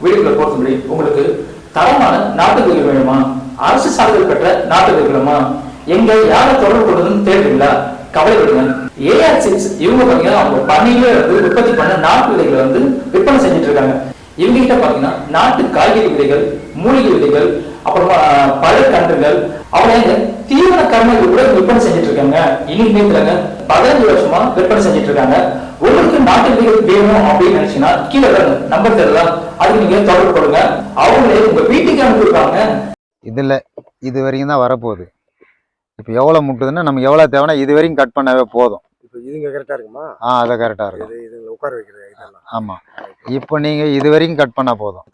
வீடுகளை பொறுத்தபடி உங்களுக்கு தரமான நாட்டு விதைகள் வேணுமா? அரசு சான்றிதழ் பெற்ற நாட்டு விதைகள் வேணுமா? எங்க யாரை தொடர்பு கொள்வதுன்னு தேடுறீங்களா? கவலைப்படுங்க. ஏஆர்6 இவங்க பாத்தீங்கன்னா அவங்க பணியில உற்பத்தி பண்ண நாட்டு விதைகளை விற்பனை செஞ்சுட்டு இருக்காங்க. இவங்க கிட்ட பாத்தீங்கன்னா நாட்டு காய்கறி விதைகள், மூலிகை விதைகள், அப்புறமா பழக்கன்றுகள், அவங்க தீவன கர்மங்கள் கூட விற்பனை செஞ்சுட்டு இருக்காங்க. இன்னைக்கு 15 வருஷமா விற்பனை செஞ்சுட்டு இருக்காங்க. உங்களுக்கு நாட்டு விதைகள் வேணும் அப்படின்னு நினைச்சீங்கன்னா கீழே நம்பர் தெரியலாம், அதுக்கு நீங்க தொடர்பு கொடுங்க. அவங்களே உங்க வீட்டுக்கு அனுப்பிடுவாங்க. இதுல இது வரைக்கும் தான் வரப்போகுது. இப்போ எவ்வளோ முட்டுதுன்னா நமக்கு எவ்வளோ தேவைன்னா இது வரைக்கும் கட் பண்ணவே போதும். இப்போ இதுங்க கரெக்டாக இருக்குமா? அதை கரெக்டாக இருக்கும். இதுங்களை உட்கார வைக்கிற இதெல்லாம். ஆமாம், இப்போ நீங்கள் இது வரைக்கும் கட் பண்ணால் போதும்.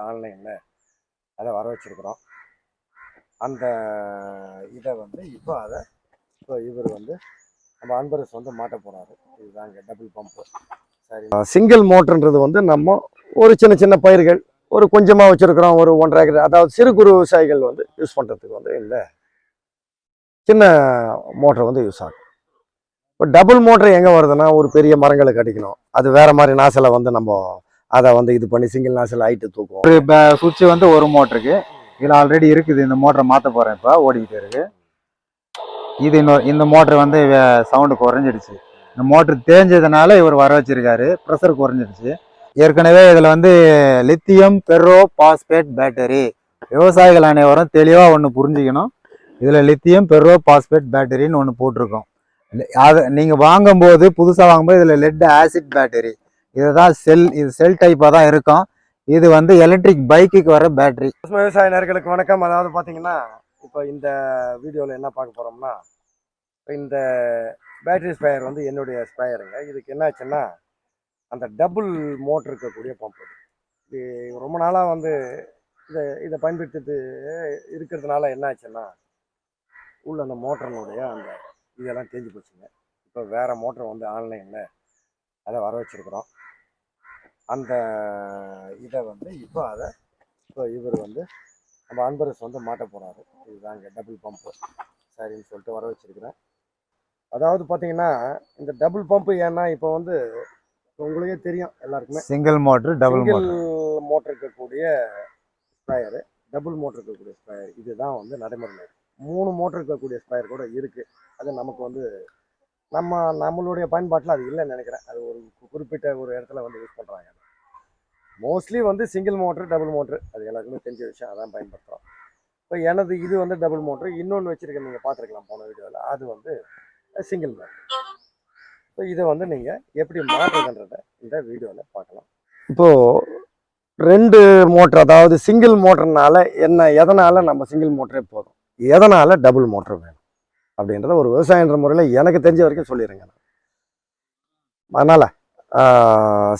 ஆன்லைனில் அதை வர வச்சுருக்குறோம். அந்த இதை இப்போ இவர் நம்ம அன்பரஸ் மாட்ட போகிறாரு. இதுதாங்க டபுள் பம்பு. சரி, சிங்கிள் மோட்டர்ன்றது நம்ம ஒரு சின்ன சின்ன பயிர்கள் ஒரு கொஞ்சமாக வச்சுருக்குறோம். ஒரு 1.5 ஏக்கர், அதாவது சிறு குறு விவசாயிகள் யூஸ் பண்ணுறதுக்கு இந்த சின்ன மோட்டர் யூஸ் ஆகும். இப்போ டபுள் மோட்டர் எங்கே வருதுன்னா, ஒரு பெரிய மரங்களுக்கு அடிக்கணும். அது வேறு மாதிரி நாசில் நம்ம அதை இது பண்ணி சிங்கிள் நாசில் ஹைட்டு தூக்கும். இப்போ சுவிட்ச் ஒரு மோட்டருக்கு இதில் ஆல்ரெடி இருக்குது. இந்த மோட்டரை மாற்ற போகிறேன். இப்போ ஓடிக்கிட்டு இருக்கு. இது இந்த மோட்டர் சவுண்டு குறைஞ்சிடுச்சு. இந்த மோட்டர் தேஞ்சதுனால இவர் வர வச்சிருக்காரு. ப்ரெஷர் குறைஞ்சிடுச்சு. ஏற்கனவே இதில் லித்தியம் பெர்ரோ பாஸ்பேட் பேட்டரி. விவசாயிகள் அனைவரும் தெளிவாக ஒன்று புரிஞ்சுக்கணும். இதில் லித்தியம் பெர்ரோ பாஸ்பேட் பேட்டரின்னு ஒன்று போட்டிருக்கோம். அதை நீங்கள் வாங்கும்போது, புதுசாக வாங்கும்போது இதில் லெட் ஆசிட் பேட்டரி. இதுதான் இது செல் டைப்பாக தான் இருக்கும். இது எலக்ட்ரிக் பைக்குக்கு வர பேட்டரி. விவசாய நேயர்களுக்கு வணக்கம். அதாவது பார்த்தீங்கன்னா, இப்போ இந்த வீடியோவில் என்ன பார்க்க போகிறோம்னா, இந்த பேட்டரி ஸ்பேயர் என்னுடைய ஸ்பேயருங்க. இதுக்கு என்ன ஆச்சுன்னா, அந்த டபுள் மோட்டர் இருக்கக்கூடிய பம்ப். இது ரொம்ப நாளாக இதை பயன்படுத்திட்டு இருக்கிறதுனால என்ன ஆச்சுன்னா, உள்ள அந்த மோட்டர்னுடைய அந்த இதெல்லாம் தேஞ்சு போச்சுங்க. இப்போ வேறு மோட்டர் ஆன்லைனில் அதை வர வச்சுருக்குறோம். அந்த இதை இப்போ இவர் நம்ம அன்பரஸ் மாட்ட போகிறாரு. இதுதாங்க டபுள் பம்பு. சரின்னு சொல்லிட்டு வர வச்சுருக்கிறேன். அதாவது பார்த்தீங்கன்னா, இந்த டபுள் பம்பு ஏன்னா இப்போ உங்களுக்கே தெரியும் எல்லாருக்குமே, சிங்கிள் மோட்டர் டபுள் மோட்டர் இருக்கக்கூடிய ஸ்பேயரு, டபுள் மோட்டர் இருக்கக்கூடிய ஸ்பேயர் இதுதான் நடைமுறையில். 3 மோட்டர் இருக்கக்கூடிய ஸ்பேயர் கூட இருக்குது. அது நமக்கு நம்மளுடைய பயன்பாட்டில் அது இல்லைன்னு நினைக்கிறேன். அது ஒரு குறிப்பிட்ட ஒரு இடத்துல யூஸ் பண்ணுறாங்க. Mostly single motor, double motor அது எல்லாருக்குமே தெரிஞ்ச விஷயம். அதான் பயன்படுத்துகிறோம். இப்போ எனது இது டபுள் மோட்ரு. இன்னொன்று வச்சுருக்கேன், நீங்கள் பார்த்துருக்கலாம் போன வீடியோவில். அது சிங்கிள் மோட்ரு. இப்போ இதை நீங்கள் எப்படி மாற்றுறதுன்றதை இந்த வீடியோவில் பார்க்கலாம். இப்போது 2 மோட்ரு, அதாவது சிங்கிள் மோட்டர்னால எதனால் நம்ம சிங்கிள் மோட்டரே போதும், எதனால் டபுள் மோட்ரு வேணும் அப்படின்றத ஒரு விவசாயன்ற முறையில் எனக்கு தெரிஞ்ச வரைக்கும் சொல்லிடுறேங்க. அதனால்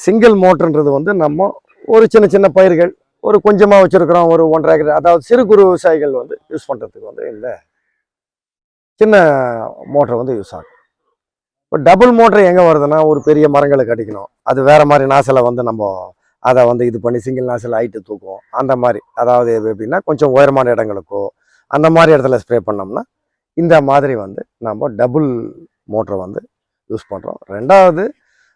சிங்கிள் மோட்டர்ன்றது நம்ம ஒரு சின்ன சின்ன பயிர்கள் ஒரு கொஞ்சமாக வச்சுருக்குறோம். ஒரு 1.5 ஏக்கர், அதாவது சிறு குறு விவசாயிகள் யூஸ் பண்ணுறதுக்கு இந்த சின்ன மோட்டர் யூஸ் ஆகும். இப்போ டபுள் மோட்டர் எங்கே வருதுன்னா, ஒரு பெரிய மரங்களுக்கு அடிக்கணும். அது வேறு மாதிரி நாசில் நம்ம அதை இது பண்ணி சிங்கிள் நாசில் ஹைட்டு தூக்கும். அந்த மாதிரி, அதாவது எப்படின்னா கொஞ்சம் உயரமான இடங்களுக்கோ அந்த மாதிரி இடத்துல ஸ்ப்ரே பண்ணோம்னா இந்த மாதிரி நம்ம டபுள் மோட்டரை யூஸ் பண்ணுறோம். ரெண்டாவது,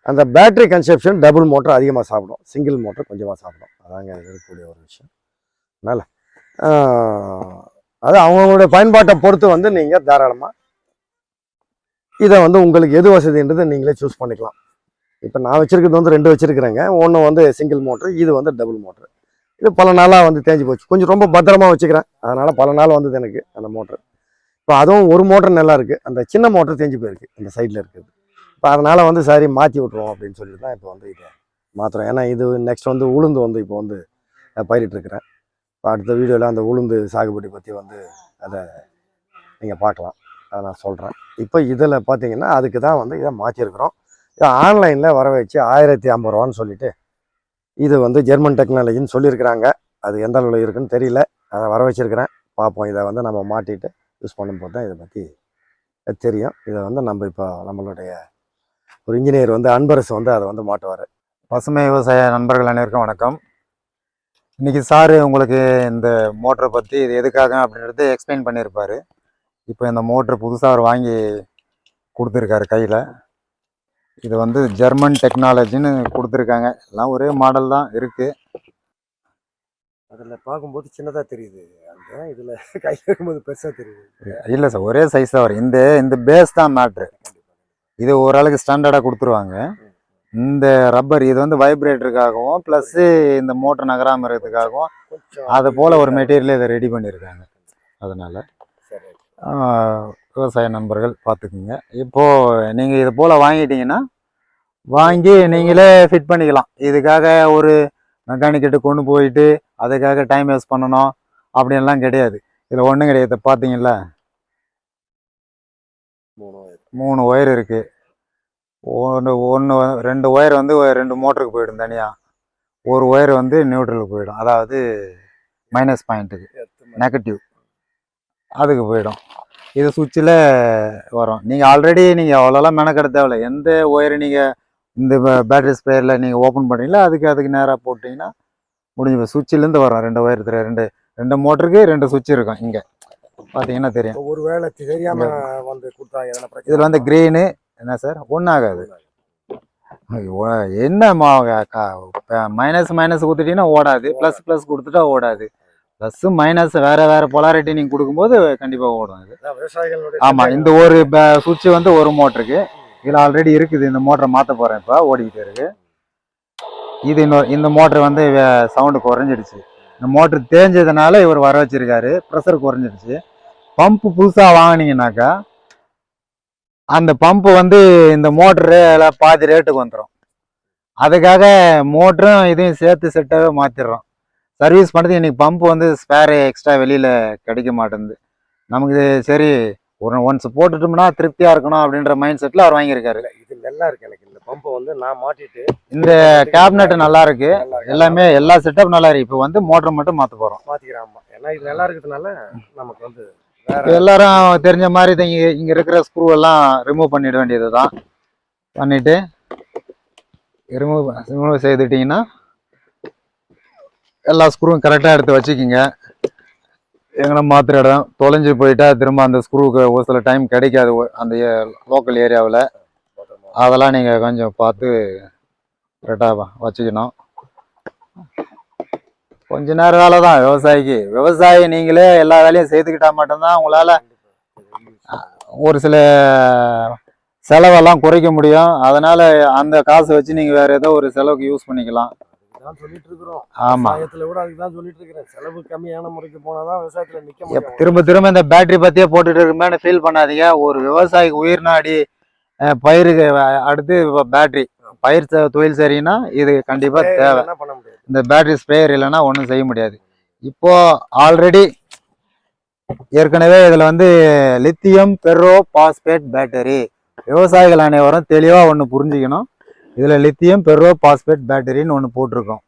அந்த பேட்டரி கன்சப்ஷன் டபுள் மோட்டர் அதிகமாக சாப்பிடும், சிங்கிள் மோட்டர் கொஞ்சமாக சாப்பிடும். அதாங்க இருக்கக்கூடிய ஒரு விஷயம். அதனால் அது அவங்களுடைய பயன்பாட்டை பொறுத்து நீங்கள் தாராளமாக இதை உங்களுக்கு எது வசதின்றது நீங்களே சூஸ் பண்ணிக்கலாம். இப்போ நான் வச்சுருக்கிறது 2 வச்சுருக்கிறேங்க. ஒன்று சிங்கிள் மோட்ரு, இது டபுள் மோட்ரு. இது பல நாளாக தேஞ்சு போச்சு. கொஞ்சம் ரொம்ப பத்திரமா வச்சுக்கிறேன். அதனால் பல நாள் எனக்கு அந்த மோட்ரு. இப்போ அதுவும் ஒரு மோட்டர் நல்லா இருக்குது. அந்த சின்ன மோட்டர் தேஞ்சு போயிருக்கு, அந்த சைடில் இருக்குது. இப்போ அதனால் சரி மாற்றி விட்ருவோம் அப்படின்னு சொல்லிட்டு தான் இப்போ இதை மாற்றுறோம். ஏன்னா இது நெக்ஸ்ட் உளுந்து இப்போ பயிரிட்டுருக்கிறேன். இப்போ அடுத்த வீடியோவில் அந்த உளுந்து சாகுபடி பற்றி அதை நீங்கள் பார்க்கலாம். அதை நான் சொல்கிறேன். இப்போ இதில் பார்த்தீங்கன்னா அதுக்கு தான் இதை மாற்றிருக்கிறோம். இதை ஆன்லைனில் வர வச்சு 1050 ரூபான்னு சொல்லிவிட்டு, இது ஜெர்மன் டெக்னாலஜின்னு சொல்லியிருக்கிறாங்க. அது எந்த அளவில் இருக்குன்னு தெரியல. அதை வர வச்சுருக்கிறேன். பார்ப்போம். இதை நம்ம மாட்டிட்டு யூஸ் பண்ணும்போது தான் இதை பற்றி தெரியும். இதை நம்ம இப்போ நம்மளுடைய ஒரு இன்ஜினியர் அன்பரஸ் அதை மாட்டுவார். பசுமை விவசாய நண்பர்கள் அனைவருக்கும் வணக்கம். இன்றைக்கி சாரு உங்களுக்கு இந்த மோட்டரை பற்றி இது எதுக்காக அப்படின்றது எக்ஸ்பிளைன் பண்ணியிருப்பார். இப்போ இந்த மோட்ரு புதுசாக அவர் வாங்கி கொடுத்துருக்காரு கையில். இது வந்து ஜெர்மன் டெக்னாலஜின்னு கொடுத்துருக்காங்க. எல்லாம் ஒரே மாடல் தான் இருக்குது. அதில் பார்க்கும்போது சின்னதாக தெரியுது, அந்த இதில் கையில் இருக்கும்போது பெருசாக தெரியுது. இல்லை சார், ஒரே சைஸ் தான் வரும். இந்த பேஸ் தான் மேட்ரு. இது ஓரளவுக்கு ஸ்டாண்டர்டாக கொடுத்துருவாங்க. இந்த ரப்பர் இது வந்து வைப்ரேட்டருக்காகவும் ப்ளஸ்ஸு இந்த மோட்டர் நகராமல் இருக்கிறதுக்காகவும் அது போல் ஒரு மெட்டீரியல் இதை ரெடி பண்ணியிருக்காங்க. அதனால் விவசாய நண்பர்கள் பார்த்துக்குங்க. இப்போது நீங்கள் இது போல் வாங்கிட்டீங்கன்னா வாங்கி நீங்களே ஃபிட் பண்ணிக்கலாம். இதுக்காக ஒரு மெக்கானிக்கிட்ட கொண்டு போயிட்டு அதுக்காக டைம் வேஸ்ட் பண்ணணும் அப்படின்லாம் கிடையாது. இதில் ஒன்றும் கிடையாது. பார்த்தீங்களா, 3 ஒயர் இருக்குது. ஒன்று 2 ஒயர் வந்து 2 மோட்டருக்கு போயிடும் தனியாக. ஒரு ஒயர் வந்து நியூட்ரலுக்கு போயிடும், அதாவது மைனஸ் பாயிண்ட்டுக்கு, நெகட்டிவ் அதுக்கு போயிடும். இது சுவிட்சில் வரும். நீங்கள் ஆல்ரெடி நீங்கள் அவ்வளோலாம் மெனக்கெட தேவையில்லை. எந்த ஒயர் நீங்கள் இந்த பேட்டரி ஸ்ப்ரேயரில் நீங்கள் ஓப்பன் பண்ணுறீங்களோ அதுக்கு நேராக போட்டிங்கன்னா முடிஞ்சு. சுவிட்சிலேருந்து வரும் 2 ஒயர். 2 மோட்டருக்கு 2 சுவிட்ச் இருக்கும். இங்கே பார்த்தீங்கன்னா தெரியும். ஒரு வேளை தெரியாமல் வந்து கொடுத்தாங்க. இதில் வந்து க்ரீனு என்ன சார் ஒன்றும் ஆகாது. என்ன மைனஸ் கொடுத்துட்டீங்கன்னா ஓடாது, ப்ளஸ் கொடுத்துட்டா ஓடாது. ப்ளஸ் மைனஸ் வேறு பொலாரிட்டி நீங்கள் கொடுக்கும்போது கண்டிப்பாக ஓடும் இது. ஆமாம், இந்த ஒரு சுவிட்சு வந்து ஒரு மோட்டருக்கு. இதில் ஆல்ரெடி இருக்குது. இந்த மோட்டரை மாற்ற போகிறேன், இப்போ ஓடிக்கிட்டு இருக்கு. இது இந்த மோட்டர் வந்து சவுண்டு குறைஞ்சிடுச்சு. இந்த மோட்ரு தேஞ்சதுனால இவர் வர வச்சிருக்காரு. ப்ரெஷர் குறைஞ்சிடுச்சு. பம்பு புதுசாக வாங்கினீங்கன்னாக்கா அந்த பம்பு வந்து இந்த மோட்ரு பாதி ரேட்டுக்கு வந்துடும். அதுக்காக மோட்டரும் இதையும் சேர்த்து செட்டாகவே மாற்றிடுறோம். சர்வீஸ் பண்ணுறது இன்றைக்கி பம்பு வந்து ஸ்பேரு எக்ஸ்ட்ரா வெளியில் கிடைக்க மாட்டேங்குது. நமக்கு இது சரி ஒன்ஸ் போட்டுட்டோம்னா திருப்தியாக இருக்கணும் அப்படின்ற மைண்ட் செட்டில் அவர் வாங்கியிருக்காரு. இது நல்லா இருக்கு. எனக்கு இந்த பம்பை வந்து நான் மாட்டிட்டு இந்த கேபினெட் நல்லா இருக்கு. எல்லாமே எல்லா செட்டப் நல்லா இருக்கு. இப்போ வந்து மோட்டர் மட்டும் மாற்ற போகிறோம். மாற்றிக்கிறேன். ஏன்னா இது நல்லா இருக்கிறதுனால நமக்கு வந்து எல்லாரும் தெரிஞ்ச மாதிரி இங்கே இருக்கிற ஸ்க்ரூ எல்லாம் ரிமூவ் பண்ணிட வேண்டியது தான். பண்ணிவிட்டு ரிமூவ் செய்துட்டிங்கன்னா எல்லா ஸ்க்ரூவும் கரெக்டாக எடுத்து வச்சுக்கிங்க. எங்கன்னா மாத்திர இடம் தொலைஞ்சு போயிட்டா திரும்ப அந்த ஸ்க்ரூவுக்கு ஒரு சில டைம் கிடைக்காது அந்த லோக்கல் ஏரியாவில். அதெல்லாம் நீங்கள் கொஞ்சம் பார்த்து கரெக்டாக வச்சுக்கணும். கொஞ்ச நேரம் வேலை தான் விவசாயிக்கு. விவசாயி நீங்களே எல்லா வேலையும் செய்துக்கிட்டா மட்டும்தான் உங்களால் ஒரு சில செலவெல்லாம் குறைக்க முடியும். அதனால் அந்த காசை வச்சு நீங்கள் வேறு ஏதோ ஒரு செலவுக்கு யூஸ் பண்ணிக்கலாம். சொல்லிட்டு இருக்கிறோம். ஆமா, கூட அதுதான் சொல்லிட்டு இருக்கிறேன். செலவு கம்மியான முறைக்கு போனாதான் விவசாயத்துல நிக்க முடியும். திரும்ப இந்த பேட்டரி பத்தியே போட்டுட்டு இருக்குமே ஃபீல் பண்ணாதீங்க. ஒரு விவசாயிக்கு உயிர் நாடி பயிருக்கு அடுத்து பேட்டரி. பயிர் தொழில் சரின்னா இது கண்டிப்பா தேவை. இந்த பேட்டரி ஸ்ப்ரேயர் இல்லைன்னா ஒன்றும் செய்ய முடியாது. இப்போ ஆல்ரெடி ஏற்கனவே இதுல வந்து லித்தியம் பெர்ரோ பாஸ்பேட் பேட்டரி. விவசாயிகள் அனைவரும் தெளிவா ஒன்று புரிஞ்சுக்கணும். இதில் லித்தியம் பெர்ரோ பாஸ்பேட் பேட்டரின்னு ஒன்று போட்டிருக்கோம்.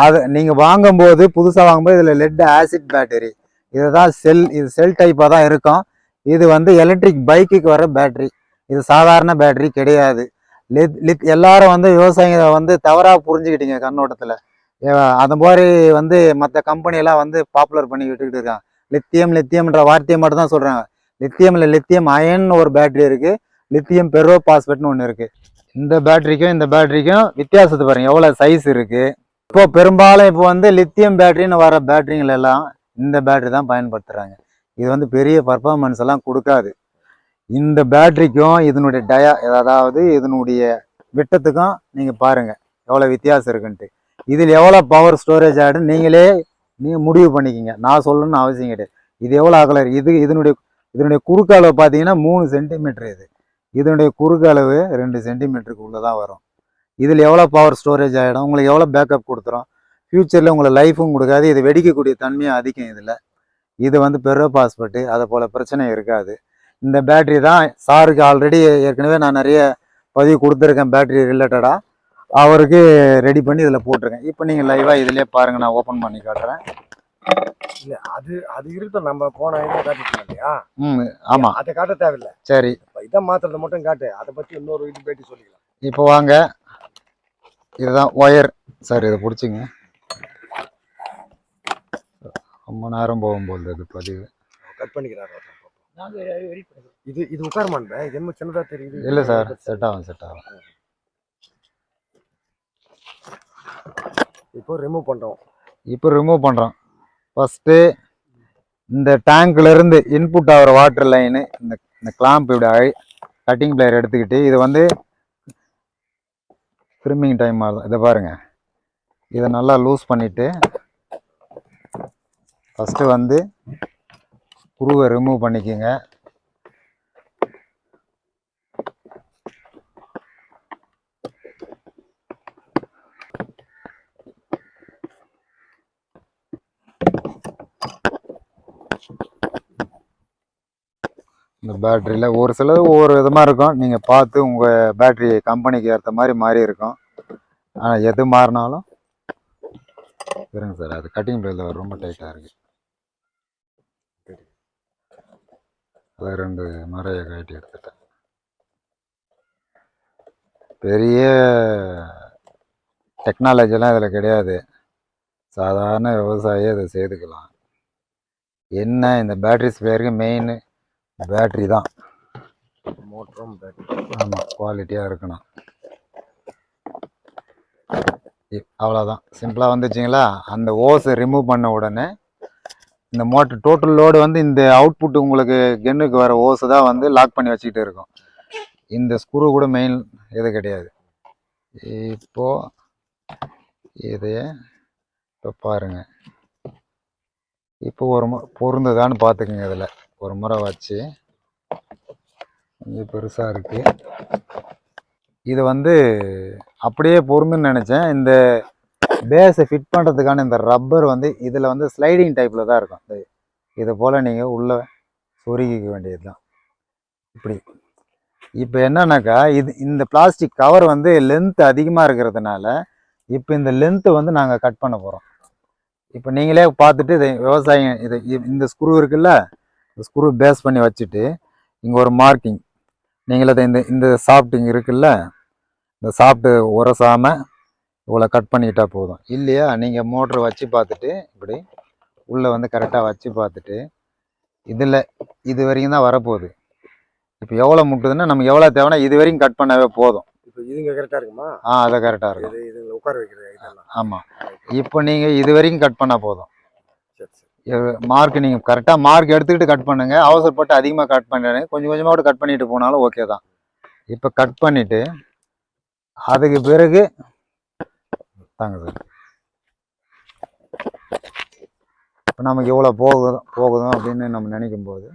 அதை நீங்கள் வாங்கும்போது புதுசாக வாங்கும்போது இதில் லெட் ஆசிட் பேட்டரி. இதுதான் இது செல் டைப்பாக தான் இருக்கும். இது வந்து எலக்ட்ரிக் பைக்குக்கு வர பேட்டரி. இது சாதாரண பேட்டரி கிடையாது. எல்லாரும் வந்து விவசாயிகளை வந்து தவறாக புரிஞ்சுக்கிட்டீங்க கண்ணோட்டத்தில். அந்த மாதிரி வந்து மற்ற கம்பெனியெல்லாம் வந்து பாப்புலர் பண்ணி விட்டுக்கிட்டு இருக்காங்க. லித்தியம்ன்ற வார்த்தையை மட்டும் தான் சொல்கிறாங்க. லித்தியம் அயன் ஒரு பேட்டரி இருக்குது. லித்தியம் பெர்ரோ பாஸ்பேட்னு ஒன்று இருக்குது. இந்த பேட்டரிக்கும் வித்தியாசத்தை பாருங்க, எவ்வளோ சைஸ் இருக்கு. இப்போ பெரும்பாலும் இப்போ வந்து லித்தியம் பேட்டரின்னு வர பேட்டரிகள் எல்லாம் இந்த பேட்டரி தான் பயன்படுத்துறாங்க. இது வந்து பெரிய பர்ஃபார்மன்ஸ் எல்லாம் கொடுக்காது. இந்த பேட்டரிக்கும் இதனுடைய அதாவது இதனுடைய விட்டத்துக்கும் நீங்க பாருங்க எவ்வளோ வித்தியாசம் இருக்குன்ட்டு. இதில் எவ்வளோ பவர் ஸ்டோரேஜ் ஆகிடும் நீங்களே முடிவு பண்ணிக்கிங்க. நான் சொல்லணும்னு அவசியம் கிடையாது. இது எவ்வளோ அகலர். இதனுடைய குறுக்கு அளவு பார்த்தீங்கன்னா 3 சென்டிமீட்டர். இதனுடைய குறுக்கு அளவு 2 சென்டிமீட்டருக்கு உள்ளதான் வரும். இதில் எவ்வளோ பவர் ஸ்டோரேஜ் ஆகிடும், உங்களுக்கு எவ்வளோ பேக்கப் கொடுத்துரும். ஃப்யூச்சரில் உங்களுக்கு லைஃபும் கொடுக்காது. இது வெடிக்கக்கூடிய தன்மையும் அதிகம். இது வந்து பெர்ரோ பாஸ்பேட்டு அதை போல் பிரச்சனை இருக்காது. இந்த பேட்டரி தான் சாருக்கு ஆல்ரெடி ஏற்கனவே நான் நிறைய பதிவு கொடுத்துருக்கேன் பேட்டரி ரிலேட்டடாக. அவருக்கு ரெடி பண்ணி இதில் போட்டிருக்கேன். இப்போ நீங்கள் லைவாக இதிலே பாருங்கள், நான் ஓப்பன் பண்ணி காட்டுறேன். இல்ல அது இருக்கட்டும். நம்ம போன இதை காட்டிட்டோம் இல்லையா? ஆமா, அதை காட்ட தேவையில்லை. சரி, இதை மாத்திரத்தை மட்டும் காட்டு. அதை பத்தி இன்னொரு இது பேட்டி சொல்லிக்கலாம். இப்போ வாங்க, இதுதான் ஒயர். சார் இதை பிடிச்சிங்க. ரொம்ப நேரம் போகும்போது அது பதிவு கட் பண்ணிக்கிறாரு. இது இது உட்காரமாண்ட இது என்ன சின்னதா தெரியுது. இல்லை சார், செட் ஆகும் செட் ஆகும். இப்போ ரிமூவ் பண்றோம். இப்போ ரிமூவ் பண்ணுறோம். ஃபஸ்ட்டு இந்த டேங்க்லேருந்து இன்புட் ஆகிற வாட்டர் லைனு இந்த கிளாம்ப் இப்படி கட்டிங் பிளேயர் எடுத்துக்கிட்டு இது வந்து ட்ரிம்மிங் டைம் ஆகும். இதை பாருங்கள், இதை நல்லா லூஸ் பண்ணிவிட்டு ஃபஸ்ட்டு வந்து ஸ்க்ரூவை ரிமூவ் பண்ணிக்கோங்க. இந்த பேட்டரியில் ஒரு சிலது ஒவ்வொரு விதமாக இருக்கும். நீங்கள் பார்த்து உங்கள் பேட்டரி கம்பெனிக்கு ஏற்ற மாதிரி மாறி இருக்கும். ஆனால் எது மாறினாலும் இருங்க சார், அது கட்டிங் பிளேயரில் ரொம்ப டைட்டாக இருக்குது. அதை 2 முறையை கட்டி எடுத்துட்டேன். பெரிய டெக்னாலஜிலாம் இதில் கிடையாது. சாதாரண விவசாயியை இதை செய்துக்கலாம். என்ன இந்த பேட்டரி ஸ்ப்ரேயருக்கு மெயின் பேட்டரி தான். மோட்டரும் பேட்டரி. ஆமாம், குவாலிட்டியாக இருக்கணும். அவ்வளோதான், சிம்பிளாக வந்துச்சிங்களா. அந்த ஓஸை ரிமூவ் பண்ண உடனே இந்த மோட்டர் டோட்டல் லோடு வந்து இந்த அவுட்புட் உங்களுக்கு கென்னுக்கு வர ஓஸு தான் வந்து லாக் பண்ணி வச்சுக்கிட்டு இருக்கும். இந்த ஸ்க்ரூ கூட மெயின் எது கிடையாது. இப்போது இதைய இப்போ பாருங்கள், இப்போ ஒரு பொருந்துதான்னு பார்த்துக்குங்க. இதில் ஒரு முறை வச்சு கொஞ்சம் பெருசாக இருக்குது. இது வந்து அப்படியே பொருந்துன்னு நினச்சேன். இந்த பேஸை ஃபிட் பண்ணுறதுக்கான இந்த ரப்பர் வந்து இதில் வந்து ஸ்லைடிங் டைப்பில் தான் இருக்கும். இதை போல் நீங்கள் உள்ளே சொருகிக்க வேண்டியது தான் இப்படி. இப்போ என்னன்னாக்கா இந்த பிளாஸ்டிக் கவர் வந்து லென்த் அதிகமாக இருக்கிறதுனால இப்போ இந்த லென்த்தை வந்து நாங்கள் கட் பண்ண போகிறோம். இப்போ நீங்களே பார்த்துட்டு இதை விவசாயம் இந்த ஸ்க்ரூ இருக்குல்ல, இந்த ஸ்க்ரூ பேஸ் பண்ணி வச்சுட்டு இங்கே ஒரு மார்க்கிங் நீங்களே இந்த சாஃப்டிங் இருக்குல்ல, இந்த சாஃப்ட்டு உரசாமல் இவ்வளோ கட் பண்ணிக்கிட்டால் போதும். இல்லையா, நீங்கள் மோட்ரு வச்சு பார்த்துட்டு இப்படி உள்ளே வந்து கரெக்டாக வச்சு பார்த்துட்டு இதில் இது வரைக்கும் தான் வரப்போகுது. இப்போ எவ்வளோ முட்டுதுன்னா நமக்கு எவ்வளோ தேவைன்னா இது வரைக்கும் கட் பண்ணவே போதும். இப்போ இதுங்க கரெக்டாக இருக்குமா? அதை கரெக்டாக இருக்கும். இது உட்கார வைக்கிறது இதெல்லாம். ஆமாம், இப்போ நீங்கள் இது வரைக்கும் கட் பண்ணால் போதும். சரி சரி. மார்க் நீங்கள் கரெக்டாக மார்க் எடுத்துக்கிட்டு கட் பண்ணுங்கள். அவசரப்பட்டு அதிகமாக கட் பண்ணுறேன்னு கொஞ்சம் கொஞ்சமாக கட் பண்ணிட்டு போனாலும் ஓகே தான். இப்போ கட் பண்ணிவிட்டு அதுக்கு பிறகு தாங்க சார், இப்போ நமக்கு எவ்வளோ போகுதும் அப்படின்னு நம்ம நினைக்கும் போது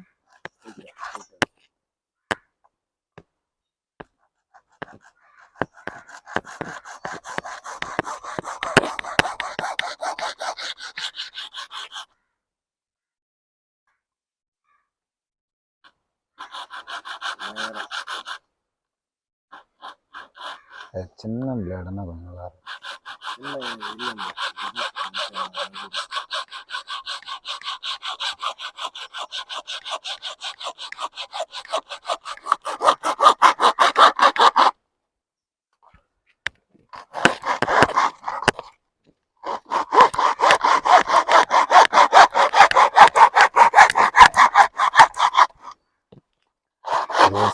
சின்ன பிளேடுன்னா கொஞ்சம் நல்லா இருக்கும்.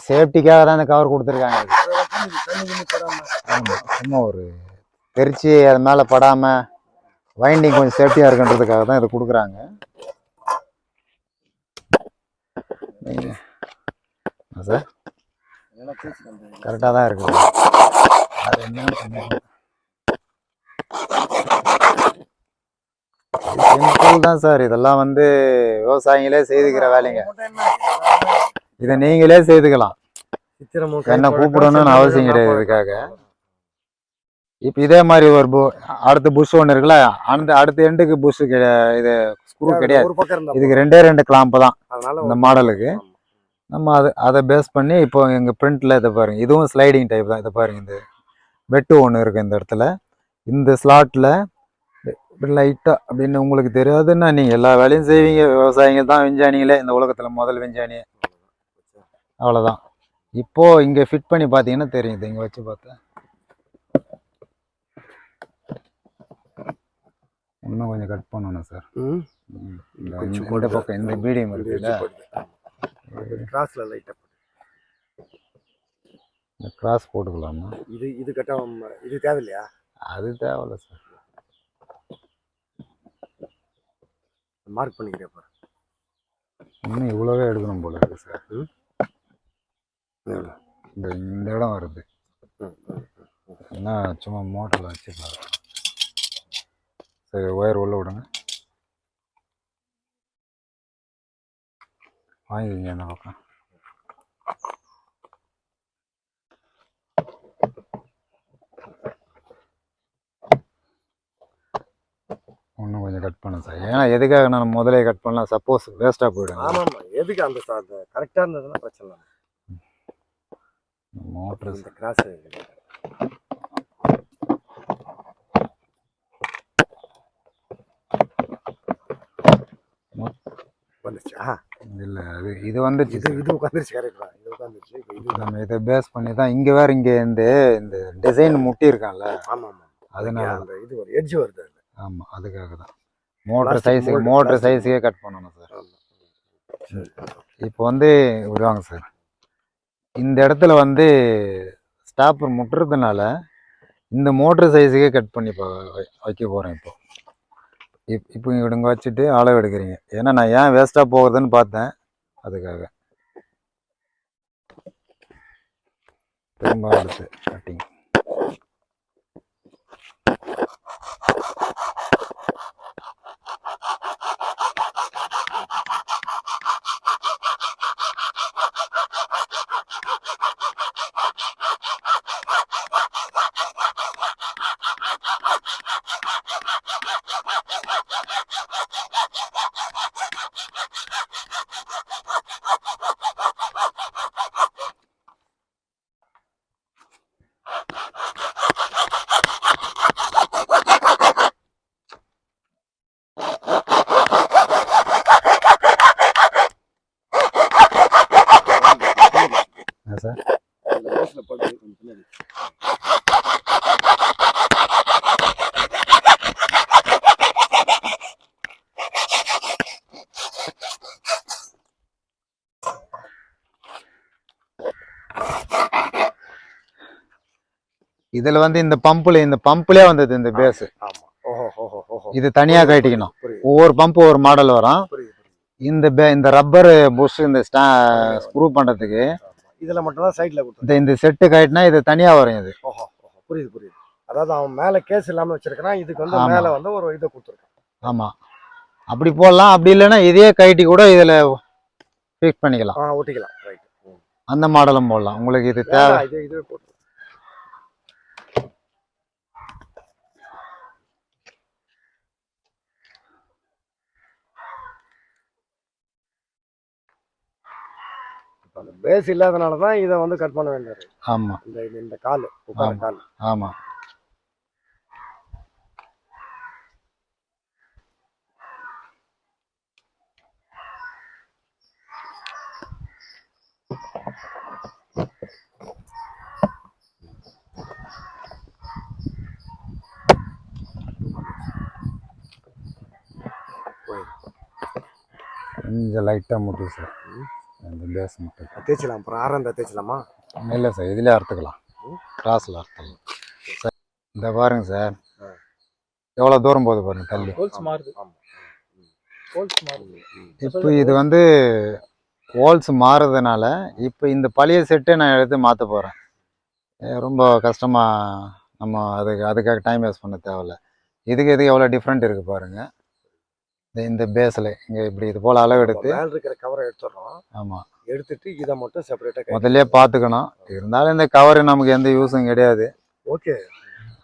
சேஃப்டிக்காக தான் இந்த கவர் கொடுத்துருக்காங்க. சும்மா ஒரு தெரிச்சு அது மேலே படாமல் வைண்டிங் கொஞ்சம் சேஃப்டியாக இருக்குன்றதுக்காக தான் இதை கொடுக்குறாங்க. சார் கரெக்டாக தான் இருக்குது. அது என்ன சிம்பிள் தான் சார். இதெல்லாம் வந்து விவசாயிகளே செய்துக்கிற வேலைங்க. இதை நீங்களே செய்துக்கலாம், என்ன கூப்பிடணும்னு அவசியம் கிடையாது இதுக்காக. இப்போ இதே மாதிரி ஒரு அடுத்த புஷ் ஒன்று இருக்குல்ல, அடுத்த எண்டுக்கு புஷ் இது ஸ்க்ரூ கிடையாது. இதுக்கு 2 கிளாம்பு தான் இந்த மாடலுக்கு. நம்ம அதை பேஸ் பண்ணி இப்போ எங்கள் பிரிண்டில் இதை பாருங்கள், இதுவும் ஸ்லைடிங் டைப் தான். இதை பாருங்கள், இந்த வெட்டு ஒன்று இருக்குது இந்த இடத்துல. இந்த ஸ்லாட்டில் இப்படி லைட்டாக அப்படின்னு உங்களுக்கு தெரியாதுன்னா நீங்கள் எல்லா வேலையும் செய்வீங்க. விவசாயிங்க தான் விஞ்ஞானிகளே இந்த உலகத்தில், முதல் விஞ்ஞானியே. அவ்வளோதான். இப்போது இங்கே ஃபிட் பண்ணி பார்த்தீங்கன்னா தெரியுது. இங்கே வச்சு பார்த்தா இன்னும் கொஞ்சம் கட் பண்ணணும் சார். இந்த பக்கம் இந்த மீடியம் இருக்குல்ல, கிராஸில் லைட்டாக கிராஸ் போட்டுக்கலாமா? இது கட்டம் இது தேவையில்லையா? அது தேவையில்ல சார். மார்க் பண்ணிக்கிறேன் பாரு. இன்னும் இவ்வளோவே எடுக்கணும் போல இருக்கு சார். இந்த இடம் வருது. ஏன்னா சும்மா மோட்டரில் வச்சுக்கலாம். சரி, ஒயர் உள்ள விடுங்க. வாங்கிக்கிங்க அந்த பக்கம். இன்னும் கொஞ்சம் கட் பண்ண சார். ஏன்னா எதுக்காக நான் முதலே கட் பண்ணலாம், சப்போஸ் வேஸ்ட்டாக போயிடும். ஆமாம், எதுக்கு அந்த கரெக்டாக இருந்ததுன்னா பிரச்சனை இல்லை. மோட்ரு இந்த கிராஸ் வந்துருச்சா? இல்லை, இது வந்துருச்சு. இது உட்காந்துருச்சு. கரெக்டா, இது உட்காந்துருச்சு. இப்போ இது நம்ம இதை பேஸ் பண்ணி தான் இங்கே வேறு இங்கே இந்த டிசைன் முட்டி இருக்கான்ல. ஆமாம் ஆமாம், அதனால அந்த இது ஒரு எட்ஜ் வருது. ஆமாம், அதுக்காக தான் மோட்ரு சைஸுக்கே கட் பண்ணணும் சார். இப்போ வந்து விடுவாங்க சார். இந்த இடத்துல வந்து ஸ்டாப்பர் முட்டுறதுனால இந்த மோட்ரு சைஸுக்கே கட் பண்ணி வைக்க போகிறேன். இப்போ இங்கே வச்சுட்டு அளவு எடுக்கிறீங்க. ஏன்னா நான் ஏன் வேஸ்ட்டாக போகுதுன்னு பார்த்தேன், அதுக்காக. திரும்ப அடுத்து கட்டிங். சார் இதுல வந்து இந்த பம்புலயே வந்தது இந்த பேஸ். இது தனியா கட்டிக்கணும். ஒவ்வொரு பம்ப் ஒவ்வொரு மாடல் வரும். இந்த ரப்பர் புஷ் இந்த ஸ்க்ரூ பண்றதுக்கு இதுல மட்டும் தான் சைடுல கொடுத்து இந்த செட்டு கட்டினா இது தனியா வரும். இது புரியுது. அதாவது அவன் மேல கேஸ் இல்லாம வச்சிருக்கான். இதுக்கு வந்து மேல வந்து ஒரு இதை கொடுத்துருக்கான். ஆமா, அப்படி போடலாம். அப்படி இல்லைன்னா இதே கட்டி கூட இதுல ஃபிக்ஸ் பண்ணிக்கலாம், ஒட்டிக்கலாம். ரைட், அந்த மாடலும் போடலாம். உங்களுக்கு இது தேவை. இது போட்டு அந்த பேஸ் இல்லாதனால தான் இதை வந்து கட் பண்ண வேண்டியது. ஆமா, இந்த கால் உட்கார கால். ஆமா, கொஞ்சம் லைட்டாக முட்டு சார். இந்த பேஸ் மட்டும் தேய்ச்சலாம். அப்புறம் ஆரம்ப தேய்ச்சலாமா? இல்லை சார், இதுலேயே அறுத்துக்கலாம். கிராஸில் அறுத்துக்கலாம் சார். இந்த பாருங்க சார், எவ்வளோ தூரம் போகுது பாருங்க தள்ளி. இப்போ இது வந்து ஹோல்ஸ் மாறுறதுனால இப்போ இந்த பழைய செட்டை நான் எடுத்து மாற்ற போகிறேன். ரொம்ப கஷ்டமாக நம்ம அதுக்காக டைம் வேஸ்ட் பண்ண தேவையில்ல. இதுக்கு எவ்வளோ டிஃப்ரெண்ட் இருக்குது பாருங்கள். இந்த பேஸில் இங்கே இப்படி இது போல் அளவு எடுத்து இருக்கிற கவரை எடுத்துடுறோம். ஆமாம், எடுத்துட்டு இதை மட்டும் செப்பரேட்டாக முதல்ல பார்த்துக்கணும். இருந்தாலும் இந்த கவரு நமக்கு எந்த யூஸும் கிடையாது. ஓகே,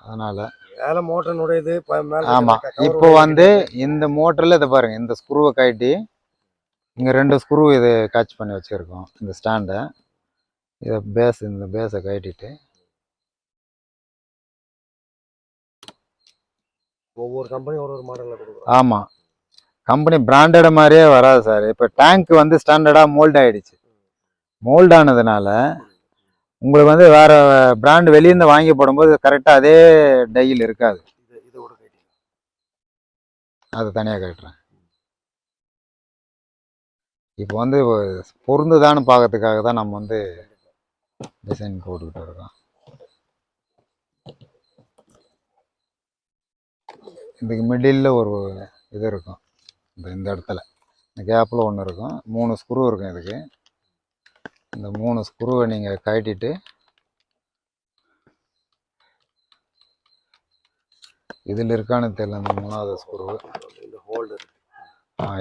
அதனால் மேலே மோட்டர்னுடையது. ஆமாம், இப்போ வந்து இந்த மோட்டரில் இதை பாருங்கள், இந்த ஸ்க்ரூவை கட்டி இங்கே 2 ஸ்க்ரூ இது கேட்ச் பண்ணி வச்சுருக்கோம். இந்த ஸ்டாண்டை இதை இந்த பேஸை கட்டிட்டு ஒவ்வொரு கம்பெனி ஒரு மாடலில் கொடுக்குறோம். ஆமாம், கம்பெனி பிராண்டட் மாதிரியே வராது சார். இப்போ டேங்க் வந்து ஸ்டாண்டர்டாக மோல்ட் ஆகிடுச்சு. மோல்ட் ஆனதுனால உங்களுக்கு வந்து வேறு பிராண்ட் வெளியேருந்து வாங்கி போடும்போது கரெக்டாக அதே டையில் இருக்காது. அது தனியாக கட்டுறேன். இப்போ வந்து பொருந்துதான்னு பார்க்கறதுக்காக தான் நம்ம வந்து டிசைன் போட்டுக்கிட்டு இருக்கோம். இதுக்கு மிடில் ஒரு இது இருக்கும், இந்த இடத்துல இந்த கேப்பில் ஒன்று இருக்கும், 3 ஸ்க்ரூ இருக்கும் இதுக்கு. இந்த 3 ஸ்க்ரூவை நீங்கள் கழட்டிட்டு இதில் இருக்கான்னு தெரியல. இந்த 3வது ஸ்க்ரூ இந்த ஹோல்டர்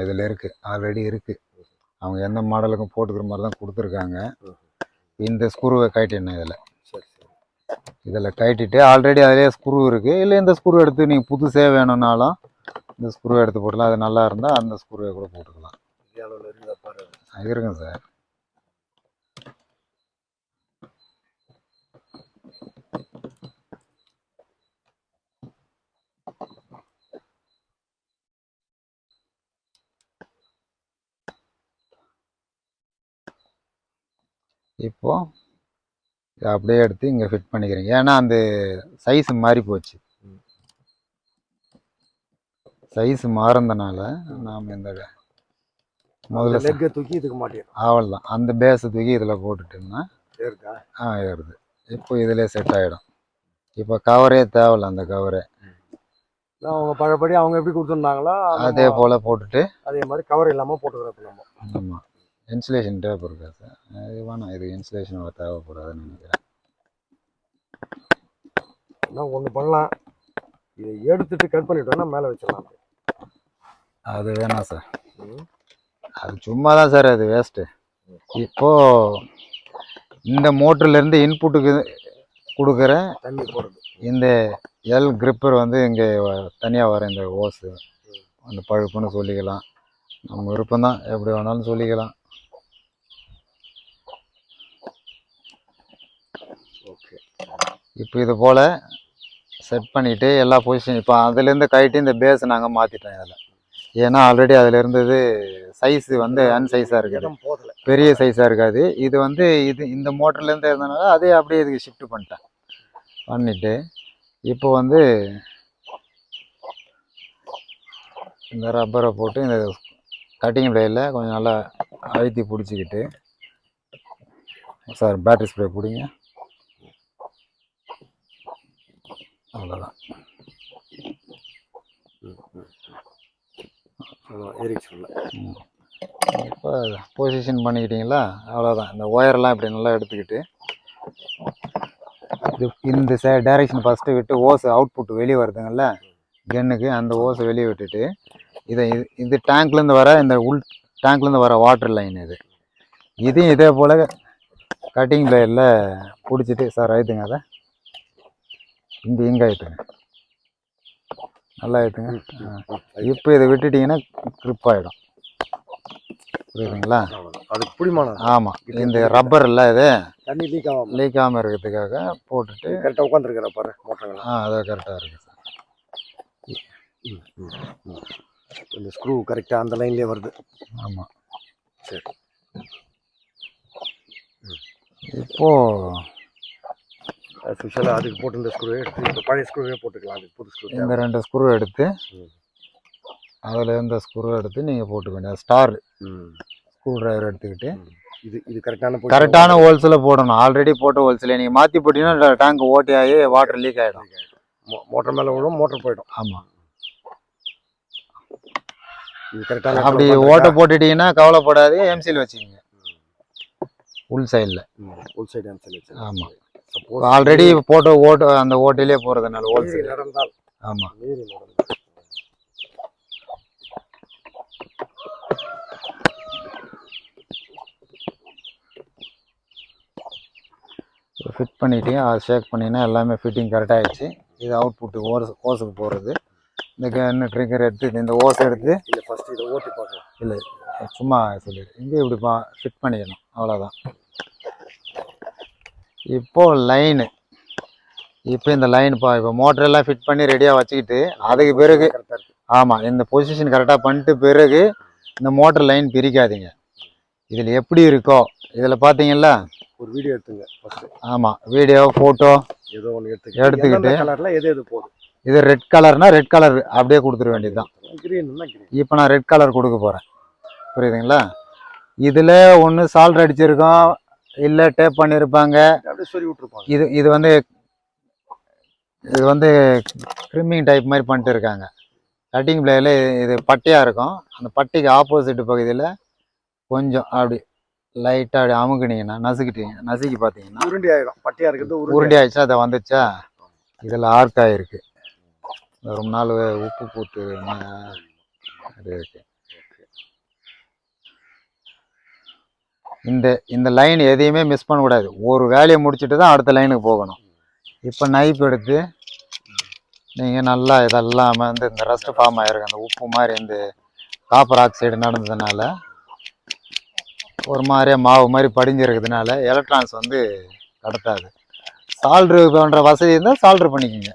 இதில் இருக்குது, ஆல்ரெடி இருக்குது. அவங்க எந்த மாடலுக்கும் போட்டுக்கிற மாதிரி தான் கொடுத்துருக்காங்க. இந்த ஸ்க்ரூவை கழட்டிடணும் இதில். சரி சரி. இதில் கழட்டிட்டு ஆல்ரெடி அதிலே ஸ்க்ரூ இருக்குது. இல்லை இந்த ஸ்க்ரூ எடுத்து நீங்கள் புதுசே வேணும்னாலும் இந்த ஸ்க்ரூ எடுத்து போடலாம். அது நல்லா இருந்தால் அந்த ஸ்க்ரூவை கூட போட்டுக்கலாம். இருக்குங்க சார். இப்போ இதை அப்படியே எடுத்து இங்கே ஃபிட் பண்ணிக்கிறீங்க. ஏன்னா அந்த சைஸ் மாறி போச்சு. சைஸ் மாறந்தனால நாம் இந்த முதல்ல லெக்கை தூக்கி இதுக்கு மாட்டிடணும். ஆவலாம் அந்த பேஸை தூக்கி இதில் போட்டுட்டோம்னா ஏறுதா? ஏறுது. இப்போ இதிலே செட் ஆகிடும். இப்போ கவரே தேவையில்ல. அந்த கவரே அவங்க பழையபடி அவங்க எப்படி கொடுத்துருந்தாங்களோ அதே போல் போட்டுட்டு அதே மாதிரி கவர் இல்லாமல் போட்டுக்கிறப்ப நம்ம. ஆமாம். இன்சுலேஷன் தேவைப்படுது சார். இது வேணாம், இது இன்சுலேஷன் தேவைப்படாதுன்னு நினைக்கிறேன். ஒன்று பண்ணலாம், இதை எடுத்துட்டு கட் பண்ணிட்டோம்னா மேலே வச்சிடலாம். அது வேணாம் சார், அது சும்மா தான் சார், அது வேஸ்ட்டு. இப்போது இந்த மோட்டர்லேருந்து இன்புட்டுக்கு கொடுக்குற தண்ணி போடுறது இந்த எல் கிரிப்பர் வந்து இங்கே தனியாக வர இந்த ஓஸு அந்த பழுப்புன்னு சொல்லிக்கலாம். நம்ம விருப்பம்தான், எப்படி வேணாலும் சொல்லிக்கலாம். ஓகே. இப்போ இது போல் செட் பண்ணிவிட்டு எல்லா பொசிஷன் இப்போ அதுலேருந்து கழட்டி இந்த பேஸ் நாங்கள் மாற்றிட்டோம் அதில். ஏன்னா ஆல்ரெடி அதில் இருந்தது சைஸு வந்து அன்சைஸாக இருக்காது, பெரிய சைஸாக இருக்காது. இது வந்து இந்த மோட்டர்லேருந்து இருந்தனால அதே அப்படியே இதுக்கு ஷிஃப்ட் பண்ணிவிட்டு இப்போ வந்து இந்த ரப்பரை போட்டு இந்த கட்டிங் பிளேடில் கொஞ்சம் நல்லா அழுத்தி பிடிச்சிக்கிட்டு, சார் பேட்டரி ஸ்ப்ரே பிடிங்க, அவ்வளோதான். இப்போ பொசிஷன் பண்ணிக்கிட்டீங்களா, அவ்வளோதான். இந்த ஒயர்லாம் இப்படி நல்லா எடுத்துக்கிட்டு இந்த டைரெக்ஷன் ஃபஸ்ட்டு விட்டு ஓஸ் அவுட்புட் வெளியே வருதுங்கள்ல கன்னுக்கு, அந்த ஓஸை வெளியே விட்டுட்டு இது டேங்க்லேருந்து வர இந்த டேங்க்லேருந்து வர வாட்டர் லைன் இதையும் இதே போல் கட்டிங் பிளேடில் பிடிச்சிட்டு, சார் ஆயிடுங்க, அதை இங்கே ஆயிடுங்க, நல்லா ஆயிடுங்க. இப்போ இதை விட்டுட்டிங்கன்னா க்ரிப் ஆகிடும், புரியுதுங்களா? அதுக்கு பிடிமான ஆமாம், இந்த ரப்பர் இல்லை இது தண்ணி லீக் ஆகாமல் இருக்கிறதுக்காக போட்டுட்டு கரெக்டாக உட்காந்துருக்கிற பாரு மோட்டருங்களா. அது கரெக்டாக இருக்குது சார். இந்த ஸ்க்ரூ கரெக்டாக அந்த லைன்லேயே வருது. ஆமாம். சரி. இப்போது ஸ்பெஷலாக அதுக்கு போட்டு இந்த ஸ்க்ரூவை எடுத்து இப்போ பழைய ஸ்க்ரூவே போட்டுக்கலாம். அதுக்கு புது ஸ்க்ரூ இந்த 2 ஸ்க்ரூ எடுத்து அதில் இந்த ஸ்க்ரூ எடுத்து நீங்கள் போட்டுக்க வேண்டிய ஸ்டார் ஸ்க்ரூ டிரைவர் எடுத்துக்கிட்டு இது கரெக்டான ஹோல்ஸில் போடணும். ஆல்ரெடி போட்ட ஹோல்ஸில் நீங்கள் மாற்றி போட்டிங்கன்னா டேங்க் ஓட்டி ஆகி வாட்டர் லீக் ஆகிடும், மோட்டர் மேலே விடும், மோட்டர் போயிடும். ஆமாம். இது கரெக்டான அப்படி ஓட்டை போட்டுட்டீங்கன்னா கவலைப்படாது, எம்சியில் வச்சுக்கோங்க உள் சைடில். உள் சைடு எம்சியில் வச்சு. ஆமாம். ஆல்ரெடி போட்ட அந்த ஓட்டையிலே போகிறதுனால ஹோல்சேல் நடந்தால். ஆமாம். ஃபிட் பண்ணிட்டீங்க, அதை ஷேக் பண்ணிங்கன்னா எல்லாமே ஃபிட்டிங் கரெக்டாக ஆகிடுச்சு. இது அவுட்புட்டு ஓஸுக்கு போகிறது. இந்த கன்னு ட்ரிங்கர் எடுத்து இந்த ஓஸை எடுத்து ஃபஸ்ட்டு இதை ஓட்டி பார்க்கலாம். இல்லை சும்மா சொல்லிடு, இங்கே இப்படி ஃபிட் பண்ணிக்கணும், அவ்வளோதான். இப்போது லைனு, இப்போ இந்த லைன் இப்போ மோட்டரெல்லாம் ஃபிட் பண்ணி ரெடியாக வச்சுக்கிட்டு அதுக்கு பிறகு ஆமாம் இந்த பொசிஷன் கரெக்டாக பண்ணிட்டு பிறகு இந்த மோட்டர் லைன் பிரிக்காதீங்க. இதில் எப்படி இருக்கோ இதில் பார்த்தீங்களா ஒரு வீடியோ எடுத்துங்க ஃபஸ்ட்டு. ஆமாம், வீடியோ ஃபோட்டோ ஏதோ ஒன்று எடுத்துக்கிட்டு கலரில் எது போகுது. இது ரெட் கலர்னா ரெட் கலர் அப்படியே கொடுத்துட வேண்டியது தான். க்ரீன்னா க்ரீன். இப்போ நான் ரெட் கலர் கொடுக்க போகிறேன், புரியுதுங்களா? இதில் ஒன்று சால்ட் அடிச்சிருக்கோம், இல்லை டேப் பண்ணியிருப்பாங்க. அப்படியே சொல்லி விட்டுருப்பாங்க. இது வந்து ட்ரிம்மிங் டைப் மாதிரி பண்ணிட்டு இருக்காங்க. கட்டிங் பிளேயரில் இது பட்டையாக இருக்கும். அந்த பட்டைக்கு ஆப்போசிட் பகுதியில் கொஞ்சம் அப்படி லைட்டாக அப்படி அமுக்குனீங்கன்னா நசுக்கி பார்த்தீங்கன்னா உருண்டி ஆயிடும். பட்டையாக இருக்கிறது உருண்டி ஆயிடுச்சா, அதை வந்துச்சா. இதில் ஆர்க் ஆகிருக்கு. ரொம்ப நாள் உப்பு பூத்து அது இருக்கு. இந்த லைன் எதையுமே மிஸ் பண்ணக்கூடாது. ஒரு வேலையை முடிச்சுட்டு தான் அடுத்த லைனுக்கு போகணும். இப்போ நைப் எடுத்து நீங்கள் நல்லா இதெல்லாம் வந்து இந்த ரஸ்ட் ஃபார்ம் ஆகிருக்கு. அந்த உப்பு மாதிரி இந்த காப்பர் ஆக்சைடு நடந்ததுனால ஒரு மாதிரியே மாவு மாதிரி படிஞ்சிருக்கிறதுனால எலக்ட்ரான்ஸ் வந்து கடத்தாது. சால்ட்ரு பண்ணுற வசதி இருந்தால் சால்ட்ரு பண்ணிக்கோங்க,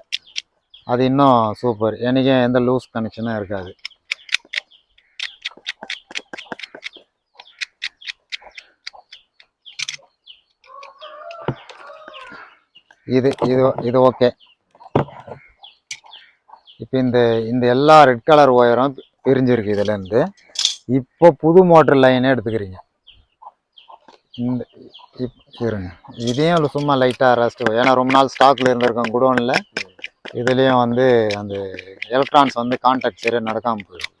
அது இன்னும் சூப்பர். என்றைக்கும் எந்த லூஸ் கனெக்ஷனும் இருக்காது. இது ஓகே. இப்போ இந்த எல்லா ரெட் கலர் ஒயரும் பிரிஞ்சிருக்கு இதுலேருந்து. இப்போ புது மோட்டர் லைனே எடுத்துக்கிறீங்க. இருங்க, இதையும் சும்மா லைட்டாக ரஸ்ட், ஏன்னா ரொம்ப நாள் ஸ்டாக்கில் இருந்திருக்கோம் குடோனில். இதுலேயும் வந்து அந்த எலக்ட்ரான்ஸ் வந்து கான்டாக்ட் சரியாக நடக்காமல் போயிடும்.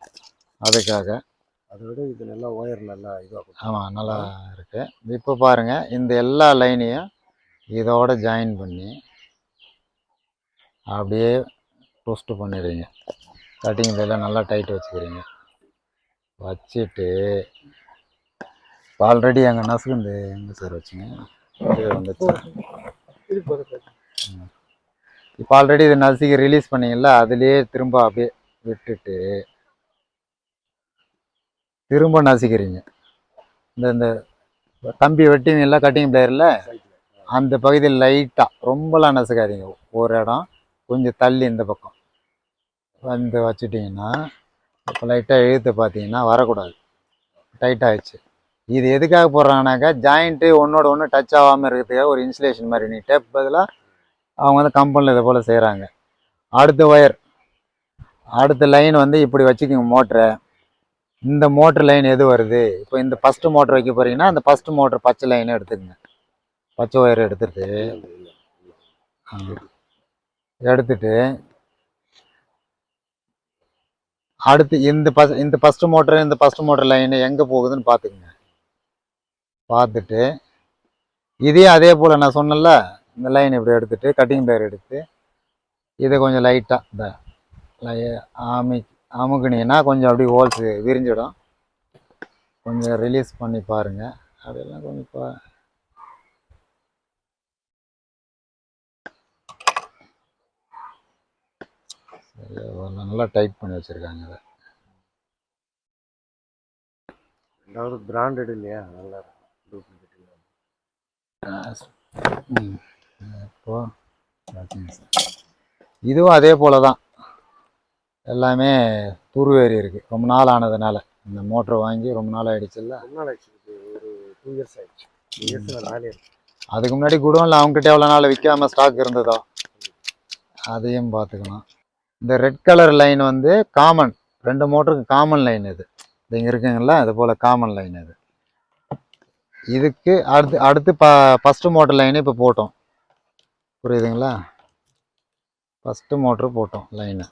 அதுக்காக அதை விட இது நல்லா ஒயர் நல்லா இதாகும். ஆமாம், நல்லா இருக்குது. இப்போ பாருங்கள், இந்த எல்லா லைனையும் இதோட ஜாயின் பண்ணி அப்படியே ட்விஸ்ட் பண்ணிடுறீங்க. கட்டிங் இதெல்லாம் நல்லா டைட் வச்சுக்கிறீங்க. வச்சுட்டு ஆல்ரெடி அங்கே நசுக்குந்து எங்கே சார் வச்சுங்க வந்துச்சு. இப்போ ஆல்ரெடி இதை நசுக்கி ரிலீஸ் பண்ணிங்கல்ல, அதுலேயே திரும்ப அப்படியே விட்டுட்டு திரும்ப நசுக்கிறீங்க. இந்த கம்பி வெட்டிங்கல்ல கட்டிங் பிளேயரில், அந்த பகுதியில் லைட்டாக ரொம்பலாம் நசுக்காதீங்க. ஒரு இடம் கொஞ்சம் தள்ளி இந்த பக்கம் வந்து வச்சுட்டிங்கன்னா இப்போ லைட்டாக இழுத்து பார்த்தீங்கன்னா வரக்கூடாது, டைட்டாகிடுச்சு. இது எதுக்காக போடுறாங்கனாக்கா ஜாயிண்ட்டு ஒன்றோட ஒன்று டச் ஆகாமல் இருக்கிறதுக்காக ஒரு இன்சுலேஷன் மாதிரி. நீ டேப் பதிலாக அவங்க வந்து கம்பெனியில் இதை போல் செய்கிறாங்க. அடுத்த ஒயர், அடுத்த லைன் வந்து இப்படி வச்சுக்கோங்க. மோட்டரை இந்த மோட்ரு லைன் எது வருது, இப்போ இந்த ஃபஸ்ட்டு மோட்ரு வைக்க போகிறீங்கன்னா அந்த ஃபஸ்ட்டு மோட்ரு பச்சை லைனை எடுத்துக்கங்க. பச்சை ஒயர் எடுத்துட்டு அடுத்து இந்த ஃபஸ்ட்டு மோட்டர் லைன் எங்கே போகுதுன்னு பார்த்துக்குங்க. பார்த்துட்டு இதே அதே போல் நான் சொன்னல, இந்த லைன் இப்படி எடுத்துட்டு கட்டிங் பிளேயர் எடுத்து இதை கொஞ்சம் லைட்டாக அமுக்குனீங்கன்னா கொஞ்சம் அப்படி ஹோல்ஸ் விரிஞ்சிடும். கொஞ்சம் ரிலீஸ் பண்ணி பாருங்கள். அதெல்லாம் கொஞ்சம் நல்லா டைட் பண்ணி வச்சுருக்காங்க. அதை ரெண்டாவது பிராண்டட் இல்லையா, நல்லா இப்போ இதுவும் அதே போல் தான், எல்லாமே துருவேறி இருக்குது. ரொம்ப நாள் ஆனதுனால இந்த மோட்டரை வாங்கி ரொம்ப நாள் ஆகிடுச்சுல்ல. ரொம்ப நாள் ஆயிடுச்சு, ஒரு 2 இயர்ஸ் ஆகிடுச்சு. 2 இயர்ஸ் நாளே. அதுக்கு முன்னாடி குடோனில் அவங்ககிட்ட எவ்வளோ நாள் விற்காமல் ஸ்டாக் இருந்ததோ அதையும் பார்த்துக்கணும். இந்த ரெட் கலர் லைன் வந்து காமன், 2 மோட்டருக்கு காமன் லைன். இது இங்கே இருக்குங்களா, அது போல் காமன் லைன். இது இதுக்கு அடுத்து ஃபஸ்ட்டு மோட்டர் லைனு இப்போ போட்டோம், புரியுதுங்களா? ஃபஸ்ட்டு மோட்ரு போட்டோம் லைனு.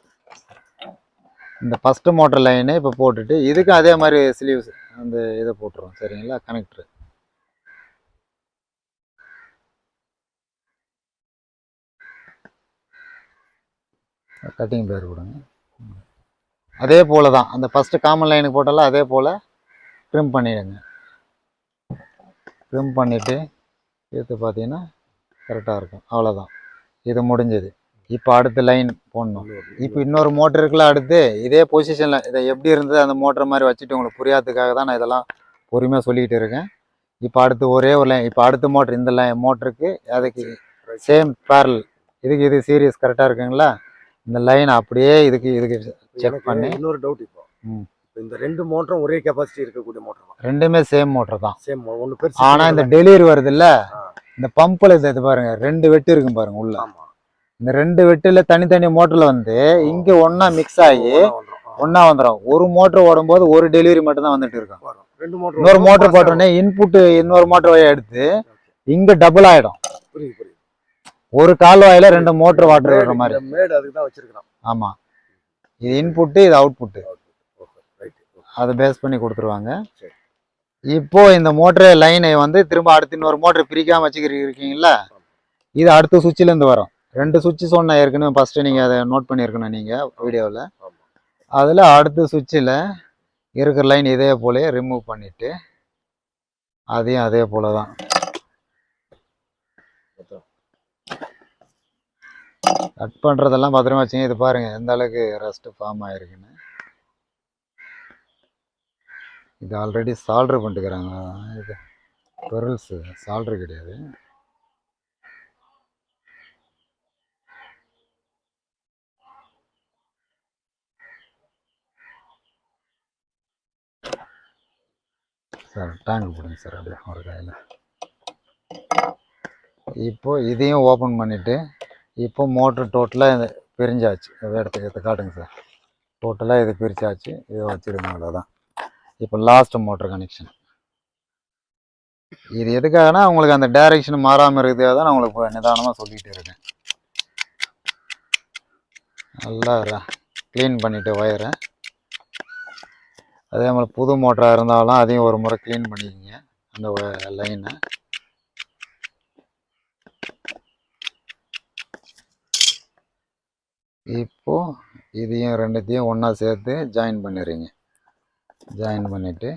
இந்த ஃபஸ்ட்டு மோட்டர் லைனு இப்போ போட்டுட்டு இதுக்கு அதே மாதிரி ஸ்லீவ்ஸ் அந்த இதை போட்டுருவோம், சரிங்களா? கனெக்டரு கட்டிங் பிளேயர் கொடுங்க. அதே போல் தான் அந்த ஃபஸ்ட்டு காமன் லைனுக்கு போட்டாலும் அதே போல் ட்ரிம் பண்ணிடுங்க. ட்ரிம் பண்ணிவிட்டு எடுத்து பார்த்தீங்கன்னா கரெக்டாக இருக்கும். அவ்வளோதான், இது முடிஞ்சது. இப்போ அடுத்த லைன் போடணும். இப்போ இன்னொரு மோட்டர் இருக்குல்ல, அடுத்து இதே பொசிஷனில் இதை எப்படி இருந்தது அந்த மோட்டர் மாதிரி வச்சுட்டு உங்களுக்கு புரியாததுக்காக தான் நான் இதெல்லாம் பொறுமையாக சொல்லிக்கிட்டு இருக்கேன். இப்போ அடுத்து ஒரே ஒரு லைன், இப்போ அடுத்த மோட்ரு இந்த மோட்டருக்கு அதுக்கு சேம் பேரல், இது சீரியஸ் கரெக்டாக இருக்குங்களா? இந்த லைன் அப்படியே இதுக்கு செக் பண்ணி. இன்னொரு டவுட், இப்போ இந்த 2 மோட்டரும் ஒரே கெப்பாசிட்டி இருக்கக்கூடிய மோட்டர் தான்? ரெண்டுமே சேம் மோட்டர் தான், சேம் ஒன்று பெருசு. ஆனால் இந்த டெலிவரி வருது இல்லை, இந்த பம்பில் இது பாருங்க 2 வெட்டு இருக்கும் பாருங்க உள்ள. இந்த 2 வெட்டுல தனித்தனி மோட்டர்ல வந்து இங்க ஒன்னா மிக்ஸ் ஆகி ஒன்னா வந்துடும். ஒரு மோட்டர் ஓடும் போது ஒரு டெலிவரி மட்டும் தான் வந்துட்டு இருக்கும். ரெண்டு மோட்டர் இன்னொரு மோட்டர் போட்டோன்னே இன்புட் இன்னொரு மோட்டர் வழியா எடுத்து இங்க டபுள் ஆயிடும். புரியுது புரியுது. ஒரு கால்வாயில 2 மோட்டர் வாட்டர் விடுற மாதிரி. மேடு அதுக்கு தான் வச்சிருக்கான். ஆமா, இது இன்புட், இது அவுட்புட். அதை பேஸ் பண்ணி கொடுத்துருவாங்க. இப்போ இந்த மோட்டர் லைனை வந்து திரும்ப அடுத்து இன்னொரு மோட்டர் பிரிக்காம வச்சுக்கிறீங்களா, இது அடுத்த சுவிட்சில இருந்து வரும். 2 சுவிட்ச் சொன்ன ஏற்கனவே ஃபர்ஸ்ட் நீங்க அதை நோட் பண்ணியிருக்கணும் நீங்க வீடியோவில். அதில் அடுத்த சுவிட்சில் இருக்கிற லைன் இதே போல ரிமூவ் பண்ணிட்டு அதையும் அதே போல தான் கட் பண்ணுறதெல்லாம் பத்திரமா வச்சுங்க. இது பாருங்க எந்த அளவுக்கு ரஸ்ட் ஃபார்ம் ஆயிருக்குன்னு. இது ஆல்ரெடி சால்டர் பண்ணிட்டுக்கிறாங்க. இது பெரல்ஸ் சால்டர் கிடையாது. சார் டேங்க் போடுங்க சார் அப்படியே ஒரு கையில். இப்போ இதையும் ஓப்பன் பண்ணிவிட்டு இப்போ மோட்ரு டோட்டலாக பிரிஞ்சாச்சு. எடுத்து காட்டுங்க சார். டோட்டலாக இது பிரிச்சாச்சு. இதை வச்சுடுங்க, அவ்வளோதான். இப்போ லாஸ்ட் மோட்ரு கனெக்ஷன். இது எதுக்காகனா உங்களுக்கு அந்த டைரெக்ஷன் மாறாமல் இருக்கிறதுக்காக தான் நான் உங்களுக்கு நிதானமாக சொல்லிகிட்டு இருக்கேன். நல்லா க்ளீன் பண்ணிவிட்டு ஒயரை, அதே மாதிரி புது மோட்டராக இருந்தாலும் அதையும் ஒரு முறை க்ளீன் பண்ணிக்கோங்க அந்த லைனை. இப்போ இதையும் ரெண்டுத்தையும் ஒன்றா சேர்த்து ஜாயின் பண்ணிடுறீங்க. ஜாயின் பண்ணிவிட்டு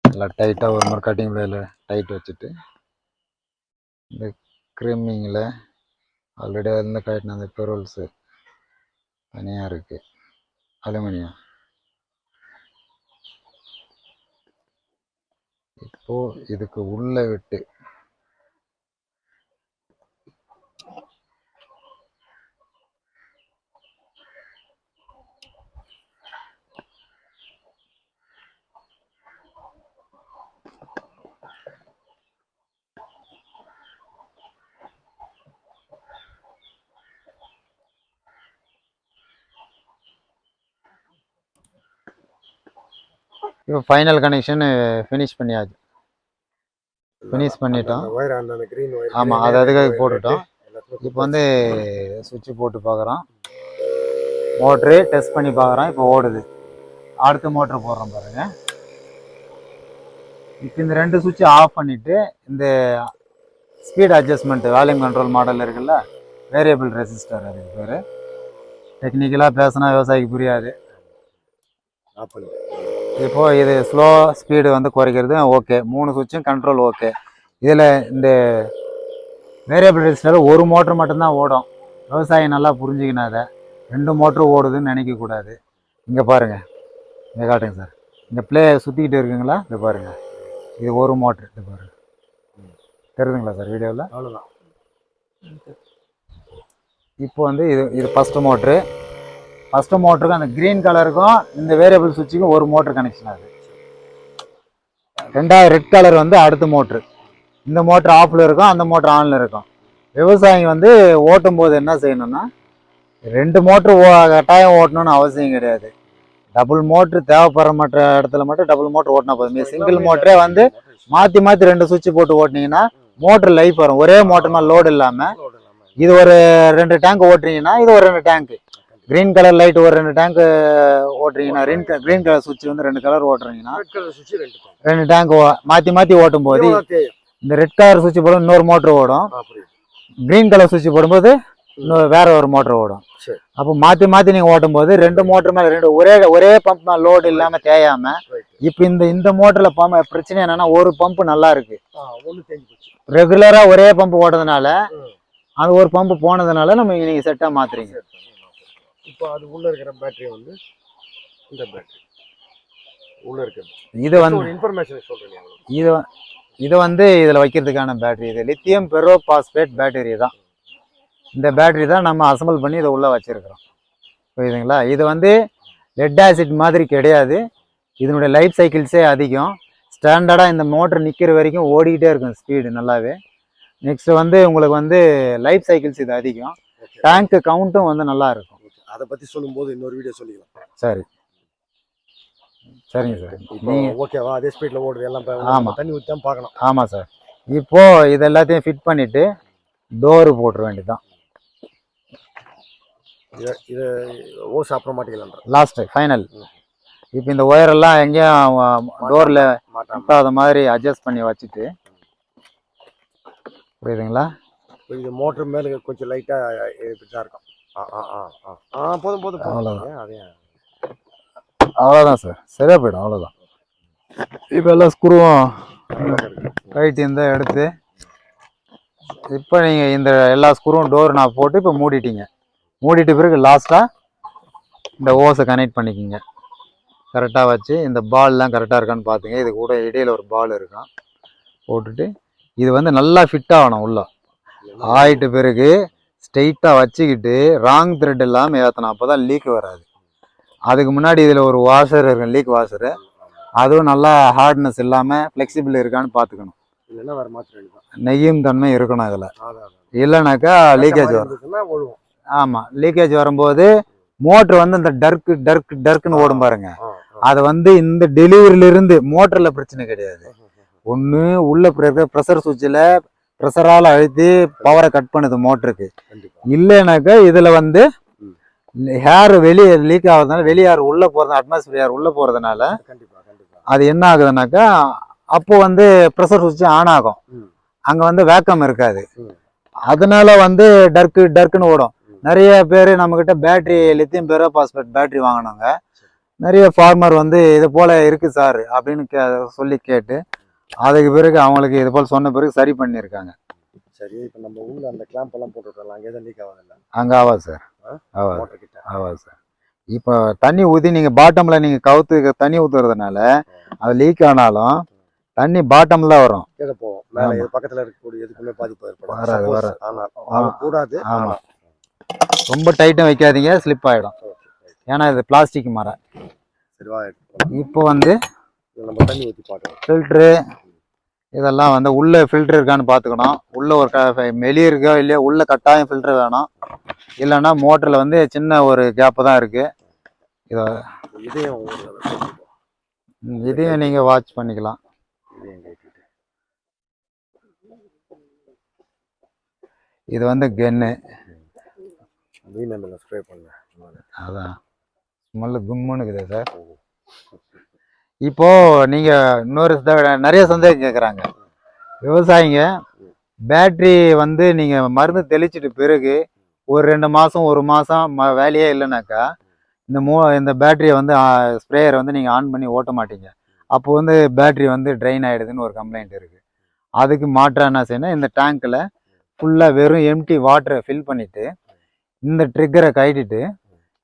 நல்லா டைட்டாக ஒரு மாதிரி கட்டிங் பிளேயில் டைட் வச்சுட்டு இந்த க்ரிம்மிங்கில் ஆல்ரெடி அதில் கட்டின அந்த பெரோல்ஸு தனியாக இருக்குது, அலுமினியம். இப்போது இதுக்கு உள்ளே விட்டு இப்போ ஃபைனல் கனெக்ஷன் ஃபினிஷ் பண்ணியாச்சு. ஃபினிஷ் பண்ணிட்டோம். ஆமாம், அது அதுக்காக போட்டுட்டோம். இப்போ வந்து சுவிட்சு போட்டு பார்க்குறோம். மோட்ரு டெஸ்ட் பண்ணி பார்க்குறோம். இப்போ ஓடுது. அடுத்த மோட்ரு போடுறோம் பாருங்கள். இப்போ இந்த 2 சுவிட்சு ஆஃப் பண்ணிவிட்டு இந்த speed adjustment volume control model இருக்குல்ல, வேரியபிள் ரெசிஸ்டர், அதுக்கு பேர். டெக்னிக்கலாக பேசினா விவசாயிக்கு புரியாது. இப்போது இது ஸ்லோ ஸ்பீடு வந்து குறைக்கிறது ஓகே. 3 சுவிட்சும் control okay. இதில் இந்த வேரியபிள் ரெசிஸ்டர் ஒரு மோட்ரு மட்டும்தான் ஓடும். விவசாயி நல்லா புரிஞ்சுக்கணும். அதை 2 மோட்ரு ஓடுதுன்னு நினைக்கக்கூடாது. இங்கே பாருங்கள், இங்கே காட்டுங்க சார். இங்கே ப்ளே சுற்றிக்கிட்டு இருக்குங்களா, இது பாருங்கள். இது ஒரு மோட்ரு, இது பாருங்கள். தெரியுதுங்களா சார் வீடியோவில்? அவ்வளோதான். இப்போ வந்து இது ஃபஸ்ட்டு மோட்ரு. ஃபஸ்ட்டு மோட்டருக்கு அந்த க்ரீன் கலருக்கும் இந்த வேரியபிள் சுவிட்சுக்கும் ஒரு மோட்ரு கனெக்ஷன் ஆகுது. ரெண்டாவது ரெட் கலர் வந்து அடுத்த மோட்ரு. இந்த மோட்ரு ஆஃபில் இருக்கும், அந்த மோட்ரு ஆனில் இருக்கும். விவசாயி வந்து ஓட்டும் போது என்ன செய்யணும்னா 2 மோட்ரு கட்டாயம் ஓட்டணும்னு அவசியம் கிடையாது. டபுள் மோட்ரு தேவைப்படுற மற்ற இடத்துல மட்டும் டபுள் மோட்ரு ஓட்டினா போதும். சிங்கிள் மோட்டரே வந்து மாற்றி 2 சுவிட்சு போட்டு ஓட்டினீங்கன்னா மோட்ரு லைஃப் வரும். ஒரே மோட்டர் மேலே லோடு இல்லாமல் இது ஒரு 2 டேங்க் ஓட்டுறீங்கன்னா இது ஒரு 2 டேங்க்கு. கிரீன் கலர் லைட் ஒரு 2 டேங்க் ஓட்டுறீங்கன்னா, கிரீன் கலர் சுவிட்ச் வந்து 2 கலர் ஓட்டுறீங்கன்னா 2 டேங்க் மாற்றி ஓட்டும் போது இந்த ரெட் கலர் சுவிட்ச் போடும் இன்னொரு மோட்ரு ஓடும். கிரீன் கலர் சுவிட்ச் போடும்போது இன்னொரு வேற ஒரு மோட்ரு ஓடும். அப்போ மாற்றி நீங்கள் ஓட்டும் போது 2 மோட்ரு மேலே 2 ஒரே பம்ப் மேலே லோடு இல்லாமல் தேயாமல். இப்போ இந்த மோட்டரில் பிரச்சனை என்னன்னா, ஒரு பம்பு நல்லா இருக்கு, ரெகுலராக ஒரே பம்பு ஓடுறதுனால அது ஒரு பம்பு போனதுனால நீங்கள் செட்டாக மாற்றுறீங்க. இப்போ அது உள்ள இருக்கிற பேட்டரி வந்து இந்த பேட்டரி உள்ள இருக்குது. இது வந்து இன்ஃபர்மேஷன் சொல்றேன். இது வந்து இதில் வைக்கிறதுக்கான பேட்டரி. இது லித்தியம் பெரோ பாஸ்பேட் பேட்டரி தான். இந்த பேட்டரி தான் நம்ம அசம்பிள் பண்ணி இதை உள்ளே வச்சுருக்கிறோம். புரியுதுங்களா? இது வந்து லெட் ஆசிட் மாதிரி கிடையாது. இதனுடைய லைஃப் சைக்கிள்ஸே அதிகம். ஸ்டாண்டர்டாக இந்த மோட்டர் நிற்கிற வரைக்கும் ஓடிக்கிட்டே இருக்கும் ஸ்பீடு நல்லாவே. நெக்ஸ்ட் வந்து உங்களுக்கு வந்து லைஃப் சைக்கிள்ஸ் இது அதிகம். டேங்க் கவுண்ட்டும் வந்து நல்லா இருக்கும். அதை பற்றி சொல்லும்போது இன்னொரு வீடியோ சொல்லிக்கலாம். சரி. சரிங்க சார். இப்போ நீங்கள் ஓகேவா? அதே ஸ்பீட்ல ஓடுது எல்லாம். ஆமாம் தண்ணி ஊற்றி தான் பார்க்கணும். ஆமாம் சார். இப்போ இது எல்லாத்தையும் ஃபிட் பண்ணிவிட்டு டோரு போட்டுற வேண்டியதுதான். இது ஓஸ் அப்புறம் மாட்டிக்கலான்ற லாஸ்ட்டு ஃபைனல். இப்போ இந்த ஒயரெல்லாம் எங்கேயும் டோரில் மாட்டாத மாதிரி அட்ஜஸ்ட் பண்ணி வச்சுட்டு, புரியுதுங்களா? இது மோட்டர் மேலே கொஞ்சம் லைட்டாக இப்படி தான் இருக்கும். போதும் போதும். அவ்வளோதான். அதே அவ்வளோதான் சார், சரியாக போயிடும். அவ்வளோதான். இப்போ எல்லாம் ஸ்க்ரூவும் ரைட் இந்த எடுத்து இப்போ நீங்கள் இந்த எல்லா ஸ்க்ரூவும் டோர் நான் போட்டு இப்போ மூடிட்டீங்க. மூடிட்ட பிறகு லாஸ்ட்டாக இந்த ஓஸை கனெக்ட் பண்ணிக்கிங்க. கரெக்டாக வச்சு இந்த பால்லாம் கரெக்டாக இருக்கான்னு பார்த்துங்க. இது கூட இடையில் ஒரு பால் இருக்கும், போட்டுட்டு இது வந்து நல்லா ஃபிட் ஆகணும். உள்ள ஆயிட்ட பிறகு ஸ்ட்ரெயிட்டாக வச்சுக்கிட்டு ராங் த்ரெட் இல்லாமல் ஏற்றணும். அப்போ தான் லீக் வராது. அதுக்கு முன்னாடி இதில் ஒரு வாஷர் இருக்கும், லீக் வாஷரு. அதுவும் நல்லா ஹார்ட்னஸ் இல்லாமல் ஃப்ளெக்சிபிள் இருக்கான்னு பார்த்துக்கணும். இல்லைன்னா வேறு மாற்ற நெய்யும் தன்மை இருக்கணும் அதில். இல்லைனாக்கா லீக்கேஜ் வரும். ஆமாம், லீக்கேஜ் வரும்போது மோட்ரு வந்து இந்த டர்க்குன்னு ஓடும் பாருங்க. அது வந்து இந்த டெலிவரியிலிருந்து மோட்டரில் பிரச்சனை கிடையாது. ஒன்று உள்ள ப்ரெஷர் சுவிட்சில் ப்ரெஷரால் அழுத்தி பவரை கட் பண்ணுது மோட்டருக்கு. இல்லைனாக்கா இதில் வந்து ஹேர் வெளியே லீக் ஆகுறதுனால வெளியே ஏர் உள்ளே போகிறது, அட்மாஸ்பியர் ஏர் உள்ளே போகிறதுனால அது என்ன ஆகுதுனாக்கா அப்போ வந்து ப்ரெஷர் சுவிட்ச் ஆன் ஆகும். அங்கே வந்து வேக்கம் இருக்காது. அதனால வந்து டர்க்குன்னு ஓடும். நிறைய பேர் நம்மக்கிட்ட பேட்ரி லித்தியம் பெரோபாஸ்பேட் பேட்ரி வாங்கினாங்க. நிறைய ஃபார்மர் வந்து இது போல் இருக்குது சார் அப்படின்னு சொல்லி கேட்டு அதுக்கு பிறகு அவங்களுக்கு இது போல் சொன்ன பிறகு சரி பண்ணியிருக்காங்க. சரி, இப்போ நம்ம உள்ள அந்த கிளாம்ப் எல்லாம் போட்டுவிடலாம். அங்கே தான் லீக் ஆகுதுல்ல? அங்கே ஆகாது சார், ஆகாது சார். இப்போ தண்ணி ஊற்றி நீங்கள் பாட்டமில் நீங்கள் கவுத்து தண்ணி ஊற்றுறதுனால அது லீக் ஆனாலும் தண்ணி பாட்டமில் தான் வரும். கீழே போகும். மேலே பக்கத்தில் இருக்கக்கூடிய எதுக்குமே பாதிப்பு ஏற்படும். வராது. ஆனால் கூடாது. ஆமாம், ரொம்ப டைட்டும் வைக்காதீங்க, ஸ்லிப் ஆகிடும். ஏன்னா இது பிளாஸ்டிக் மரம். இப்போ வந்து நம்ம தண்ணி ஊற்றி பார்க்கணும். ஃபில்ட்ரு இதெல்லாம் வந்து உள்ளே ஃபில்ட்ரு இருக்கான்னு பார்த்துக்கணும். உள்ளே ஒரு வெளியே இருக்கோ இல்லையோ உள்ளே கட்டாயம் ஃபில்ட்ரு வேணும். இல்லைன்னா மோட்டரில் வந்து சின்ன ஒரு கேப்பு தான் இருக்குது. இதையும் நீங்கள் வாட்ச் பண்ணிக்கலாம். இது வந்து கன்னு. ஸ்ப்ரே பண்ண அதான் ஸ்மெல்லு கும்முன்னு இருக்குது சார். இப்போது நீங்கள் இன்னொரு நிறைய சந்தேகம் கேட்குறாங்க விவசாயிங்க. பேட்ரி வந்து நீங்கள் மருந்து தெளிச்சிட்டு பிறகு ஒரு 2 மாதம் 1 மாதம் வேலையே இல்லைனாக்கா இந்த பேட்டரியை வந்து ஸ்ப்ரேயரை வந்து நீங்கள் ஆன் பண்ணி ஓட்ட மாட்டீங்க. அப்போ வந்து பேட்ரி வந்து ட்ரைன் ஆகிடுதுன்னு ஒரு கம்ப்ளைண்ட் இருக்குது. அதுக்கு மாற்ற என்ன செய்யணும், இந்த டேங்க்கில் ஃபுல்லாக வெறும் எம்டி வாட்டரை ஃபில் பண்ணிவிட்டு இந்த ட்ரிக்கரை கட்டிட்டு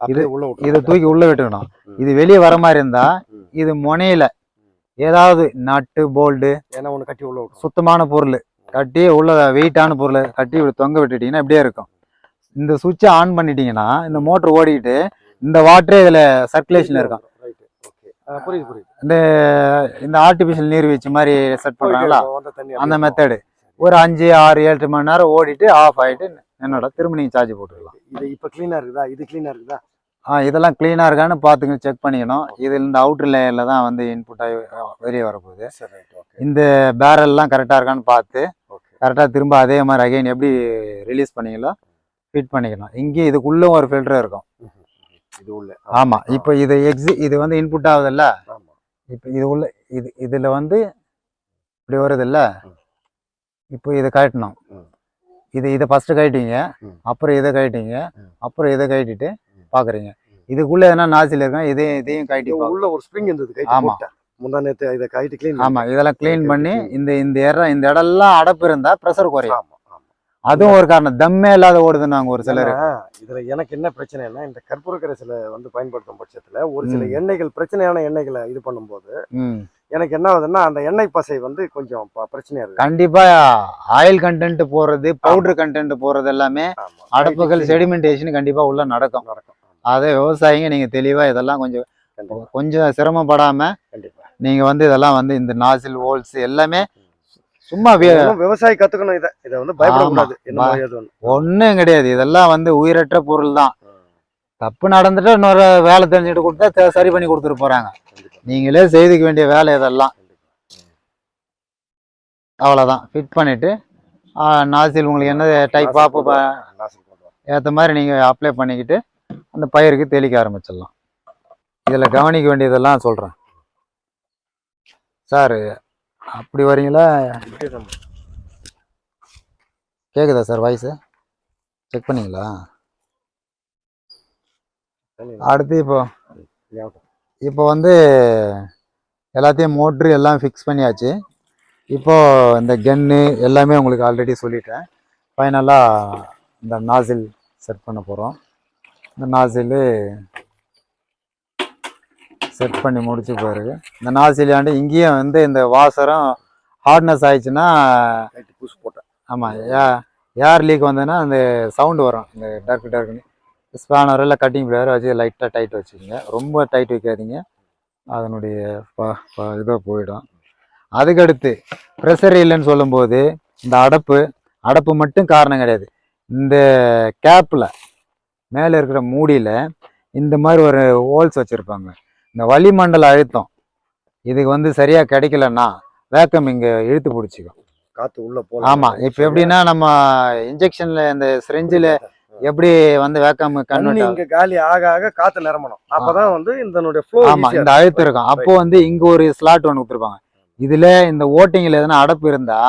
இதை தூக்கி உள்ளே விட்டுக்கணும். இது வெளியே வர மாதிரி இருந்தால் இது முனையில் ஏதாவது நட்டு போல்டு ஏன்னா ஒன்று கட்டி உள்ள சுத்தமான பொருள் கட்டி உள்ள வெயிட்டான பொருள் கட்டி தொங்க விட்டுட்டிங்கன்னா இப்படியே இருக்கும். இந்த சுவிட்சை ஆன் பண்ணிட்டீங்கன்னா இந்த மோட்டர் ஓடிக்கிட்டு இந்த வாட்டரே இதில் சர்க்குலேஷன் இருக்கும். இந்த ஆர்டிஃபிஷியல் நீர்வீழ்ச்சி மாதிரி செட் பண்ணுறாங்களா, அந்த மெத்தடு ஒரு 5 6 7 மணி நேரம் ஓடிட்டு ஆஃப் ஆகிட்டு என்னோட திரும்ப நீங்கள் சார்ஜ் போட்டுக்கலாம். இது இப்போ க்ளீனாக இருக்குதா? இது க்ளீனாக இருக்குதா? இதெல்லாம் க்ளீனாக இருக்கான்னு பார்த்துங்க, செக் பண்ணிக்கணும். இதில் இந்த அவுட்ரு லேயரில் தான் வந்து இன்புட் ஆகி வெளியே வரப்போகுது. இந்த பேரல்லாம் கரெக்டாக இருக்கான்னு பார்த்து கரெக்டாக திரும்ப அதே மாதிரி அகைன் எப்படி ரிலீஸ் பண்ணிங்களோ ஃபிட் பண்ணிக்கணும். இங்கேயும் இதுக்குள்ளே ஒரு ஃபில்டர் இருக்கும். இது உள்ள ஆமாம். இப்போ இது வந்து இன்புட் ஆகுதுல்ல. இப்போ இது உள்ள இதில் வந்து இப்படி வருது இல்லை. இப்போ இதை கட்டணும். இதை ஃபஸ்ட்டு கட்டிங்க, அப்புறம் இதை கட்டிங்க, அப்புறம் இதை கட்டிட்டு பார்க்குறீங்க. இதுக்குள்ளே எதனா நாசில் இருக்கும். இதையும் கட்டி உள்ள ஒரு ஸ்ப்ரிங் இருந்தது. ஆமாம், முந்தா நேற்று இதை கட்டி க்ளீன். ஆமாம், இதெல்லாம் க்ளீன் பண்ணி இந்த இடம்லாம் அடப்பு இருந்தால் ப்ரெஷர் குறையும். அதுவும் ஒரு காரணம். தம்மே இல்லாத ஓடுதுன்னாங்க ஒரு சிலர். இதுல எனக்கு என்ன பிரச்சனைன்னா, இந்த கற்பூர கரைசலை வந்து பயன்படுத்தும் பட்சத்துல ஒரு சில எண்ணெய்கள் பிரச்சனையான எண்ணெய்களை இது பண்ணும்போது எனக்கு என்ன ஆகுதுன்னா அந்த எண்ணெய் பசை வந்து கொஞ்சம் பிரச்சனையா இருக்கு. கண்டிப்பா ஆயில் கண்டென்ட் போறது, பவுடர் கண்டென்ட் போறது எல்லாமே அடப்புகள் செடிமெண்டேஷன் கண்டிப்பா உள்ள நடக்கும். அதை விவசாயிங்க நீங்க தெளிவா இதெல்லாம் கொஞ்சம் சிரமப்படாம நீங்க வந்து இதெல்லாம் வந்து இந்த நாசில் ஹோல்ஸ் எல்லாமே சும்மா விவசாயி கத்துக்கணும். இதை வந்து பயப்படக்கூடாது. ஒன்றும் கிடையாது. இதெல்லாம் வந்து உயிரற்ற பொருள் தான். தப்பு நடந்துட்டு இன்னொரு வேலை தெரிஞ்சுட்டு கொடுத்தா சரி பண்ணி கொடுத்துட்டு போறாங்க. நீங்களே செய்துக்க வேண்டிய வேலை இதெல்லாம். அவ்வளோதான். ஃபிட் பண்ணிவிட்டு நாசில் உங்களுக்கு என்ன டைப் ஆப்பு ஏற்ற மாதிரி நீங்கள் அப்ளை பண்ணிக்கிட்டு அந்த பயிருக்கு தெளிக்க ஆரம்பிச்சிடலாம். இதில் கவனிக்க வேண்டியதெல்லாம் சொல்கிறேன் சார். அப்படி வரீங்களா? கேட்குதா சார் வாய்ஸு? செக் பண்ணிங்களா? அடுத்து இப்போ வந்து எல்லாத்தையும் மோட்ரு எல்லாம் ஃபிக்ஸ் பண்ணியாச்சு. இப்போது இந்த கன்னு எல்லாமே உங்களுக்கு ஆல்ரெடி சொல்லிட்டேன். ஃபைனலாக இந்த நாசில் செட் பண்ண போகிறோம். இந்த நாசில் செட் பண்ணி முடிச்சு பிறகு இந்த நாசிலாண்டு இங்கேயும் வந்து இந்த வாசரம் ஹார்ட்னஸ் ஆயிடுச்சுன்னா புஷ் போட்டேன். ஆமாம், ஏர் லீக் வந்ததுன்னா அந்த சவுண்டு வரும். இந்த டர்க்குன்னு ஸ்பேனர் இல்லை கட்டிங் பிளேயரை வச்சு லைட்டாக டைட் வச்சுக்கோங்க. ரொம்ப டைட் வைக்காதீங்க, அதனுடைய இதாக போயிடும். அதுக்கடுத்து ப்ரெஷர் இல்லைன்னு சொல்லும்போது இந்த அடப்பு மட்டும் காரணம் கிடையாது. இந்த கேப்பில் மேலே இருக்கிற மூடியில் இந்த மாதிரி ஒரு ஹோல்ஸ் வச்சுருப்பாங்க. இந்த வளிமண்டல அழுத்தம் இதுக்கு வந்து சரியாக கிடைக்கலன்னா வேக்கம் இங்கே இழுத்து பிடிச்சிக்கும், காற்று உள்ள போல. ஆமாம். இப்போ எப்படின்னா நம்ம இன்ஜெக்ஷனில் இந்த சிரிஞ்சில் எப்படி வந்து வேக்கம் இங்க காலி ஆக ஆக காற்று நிரம்பணும். அப்பதான் வந்து இதனுடைய ஃப்ளோ. ஆமாம், இந்த அழுத்தம் இருக்கும். அப்போ வந்து இங்கே ஒரு ஸ்லாட் ஒன்று கொடுத்துருப்பாங்க. இதுல இந்த ஓட்டிங்ல எதனா அடப்பு இருந்தா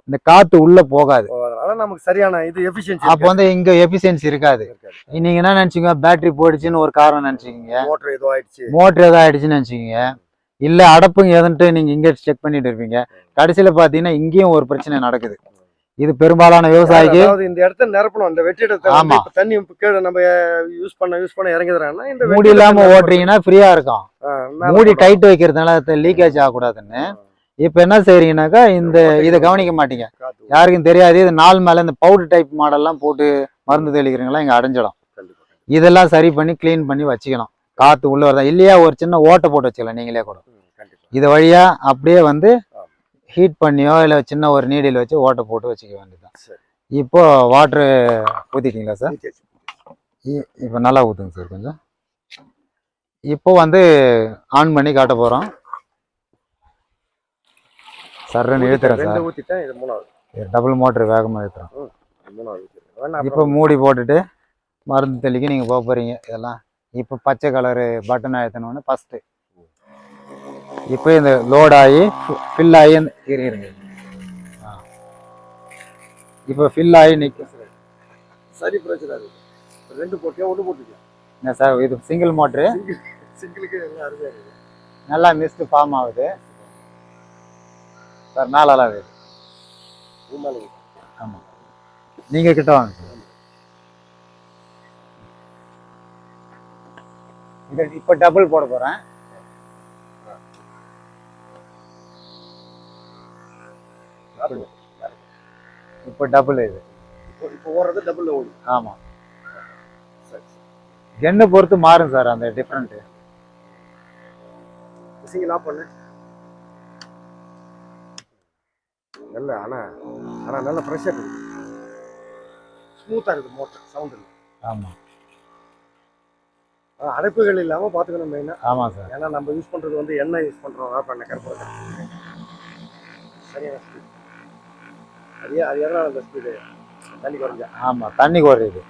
இந்த காத்து உள்ள போகாது. அதனால நமக்கு சரியான இது எஃபிஷியன்சி. அப்போ வந்து இங்க எஃபிஷியன்சி இருக்காது. நீங்க என்ன நினைச்சீங்க, பேட்டரி போயிடுச்சுன்னு ஒரு காரணம் நினைச்சுக்கீங்க, மோட்டர் ஏதோ ஆயிடுச்சுன்னு நினைச்சுக்கீங்க, இல்ல அடப்புங்க எதுன்ட்டு நீங்க இங்க செக் பண்ணிட்டு இருப்பீங்க. கடைசியில பாத்தீங்கன்னா இங்கேயும் ஒரு பிரச்சனை நடக்குது. இது பெரும்பாலான விவசாயிக்கு இந்த இடத்த நிரப்பணும். அந்த வெற்றிடத்தை ஆமா தண்ணி கீழே நம்ம யூஸ் பண்ண இறங்கிடுறாங்கன்னா இந்த மூடி இல்லாம ஓட்டுறீங்கன்னா ஃப்ரீயா இருக்கும். மூடி டைட் வைக்கிறதுனால லீக்கேஜ் ஆகக்கூடாதுன்னு இப்ப என்ன செய்றீங்கன்னாக்கா இதை கவனிக்க மாட்டீங்க, யாருக்கும் தெரியாது. இது நாள் மேல இந்த பவுடர் டைப் மாடல்லாம் போட்டு மருந்து தெளிக்கிறீங்களா இங்க அடைஞ்சிடும். இதெல்லாம் சரி பண்ணி கிளீன் பண்ணி வச்சுக்கணும். காத்து உள்ள வரதா இல்லையா ஒரு சின்ன ஓட்டை போட்டு வச்சுக்கலாம் நீங்களே கூட. இது வழியா அப்படியே வந்து ஹீட் பண்ணியோ இல்லை சின்ன ஒரு நீடில் வச்சு ஓட்டை போட்டு வச்சுக்க வேண்டியதுதான். இப்போ வாட்ரு ஊற்றிட்டீங்களா சார்? இப்போ நல்லா ஊற்றுங்க சார் கொஞ்சம். இப்போ வந்து ஆன் பண்ணி காட்ட போகிறோம். சர்ன்னு இழுத்துறேன் சார். ஊற்றிட்டேன். இது மூணாவது டபுள் மோட்டர் வேகமாக இழுத்துறோம். இப்போ மூடி போட்டுட்டு மருந்து தெளிக்க நீங்கள் போக போகிறீங்க. இதெல்லாம் இப்போ பச்சை கலரு பட்டன் அழுத்தணுன்னு ஃபஸ்ட்டு. இப்போ இந்த லோட் ஆகி ஃபில் ஆகி இருங்க. இப்போ ஃபில் ஆகி நிற்கும். சரி, பிரச்சனை இல்லை. ரெண்டு போட்டியா ஒன்று போட்டுக்கலாம். என்ன சார் இது சிங்கிள் மோட்ரு, சிங்கிளுக்கு எல்லாம் அருமையாக இருக்குது. நல்லா மிஸ்ட் ஃபார்ம் ஆகுது சார், நாளாக இருக்குது. ஆமாம், நீங்கள் கிட்ட வாங்க சார். இப்போ டபுள் போட போகிறேன். இப்போ டபுள் இது இப்போ ஓடுறது டபுள் ஓடி. ஆமாம், கென்னை பொறுத்து மாறும் சார் அந்த டிஃப்ரெண்ட்டு. சிங்கிள் ஆஃப் பண்ணு. நல்ல ஆனால் நல்ல ப்ரெஷர் இருக்குது, ஸ்மூத்தாக இருக்குது மோட்டர், சவுண்ட் இல்லை. ஆமாம், அடைப்புகள் இல்லாமல் பார்த்துக்கணும் மெயினாக. ஆமாம் சார், ஏன்னா நம்ம யூஸ் பண்ணுறது வந்து எண்ணெய் யூஸ் பண்ணுறோம், பண்ண கருப்பு சரியான ஸ்பீட். அது எதனால் அந்த ஸ்பீடு தண்ணி குறைஞ்சா? ஆமாம், தண்ணி குறையுது.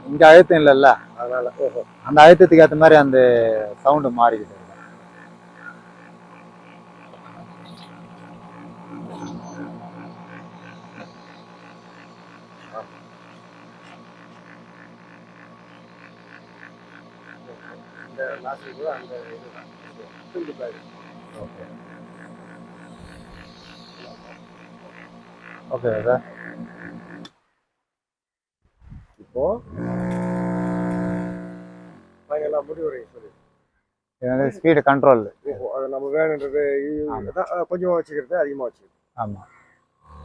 இங்கே அழுத்தம் இல்லைல்ல, அதனால் அந்த அழுத்தத்துக்கு ஏற்ற மாதிரி அந்த சவுண்டு மாறிக்கிட்டு. இந்த லாஸ்ட் கூட அந்த இதுதான் ஓகே ஓகே சார். இப்போ ஃபைனலாக முடிவுரை சொல்லி இது வந்து ஸ்பீடு கண்ட்ரோல். அது நம்ம வேணுன்றது கொஞ்சமாக வச்சுக்கிறது, அதிகமாக வச்சுக்கிறது. ஆமாம்,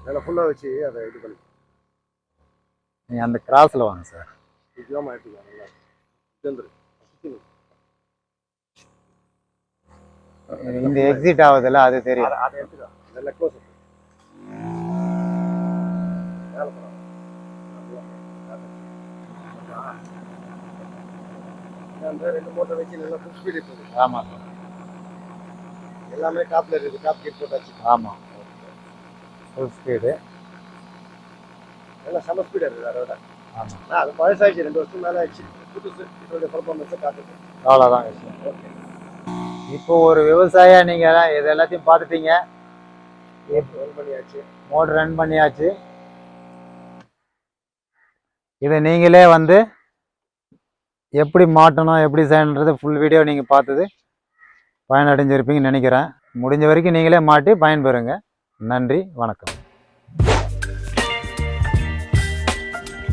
நல்லா ஃபுல்லாக வச்சு அதை இது பண்ணி நீங்கள் அந்த கிராஸில் வாங்க சார். இதெல்லாம் எடுத்துக்கலாம். நல்லா சேர்ந்துரு இந்த எக்ஸிட் ஆகுதுல்ல அது தெரியும். அதை எடுத்துக்கலாம். நல்லா க்ளோஸ் அந்த ரெண்டு மோட்டர் வச்சு நல்லா ஃபுல் ஸ்பீடு போகுது. ஆமாம் சார். எல்லாமே டாப்ல இருக்குது, டாப் கீட் போட்டாச்சு. ஆமாம், ஃபுல் ஸ்பீடு. எல்லாம் செம ஸ்பீடாக இருக்குது அதோட. ஆமாம், அது பழசாச்சு, 2 வருஷம் மேலே ஆயிடுச்சு. புதுசு இதோடைய பர்ஃபார்மன்ஸை காட்டுது. அவ்வளோதான் விஷயம். இப்போ ஒரு விவசாயியா நீங்கள் இது எல்லாத்தையும் பார்த்துட்டீங்க, ரன் பண்ணியாச்சு, மோட்டர் ரன் பண்ணியாச்சு. இதை நீங்களே வந்து எப்படி மாட்டணும், எப்படி செய்யணுன்றது ஃபுல் வீடியோ நீங்கள் பார்த்தது பயனடைஞ்சிருப்பீங்கன்னு நினைக்கிறேன். முடிஞ்ச வரைக்கும் நீங்களே மாட்டி பயன்பெறுங்க. நன்றி, வணக்கம்.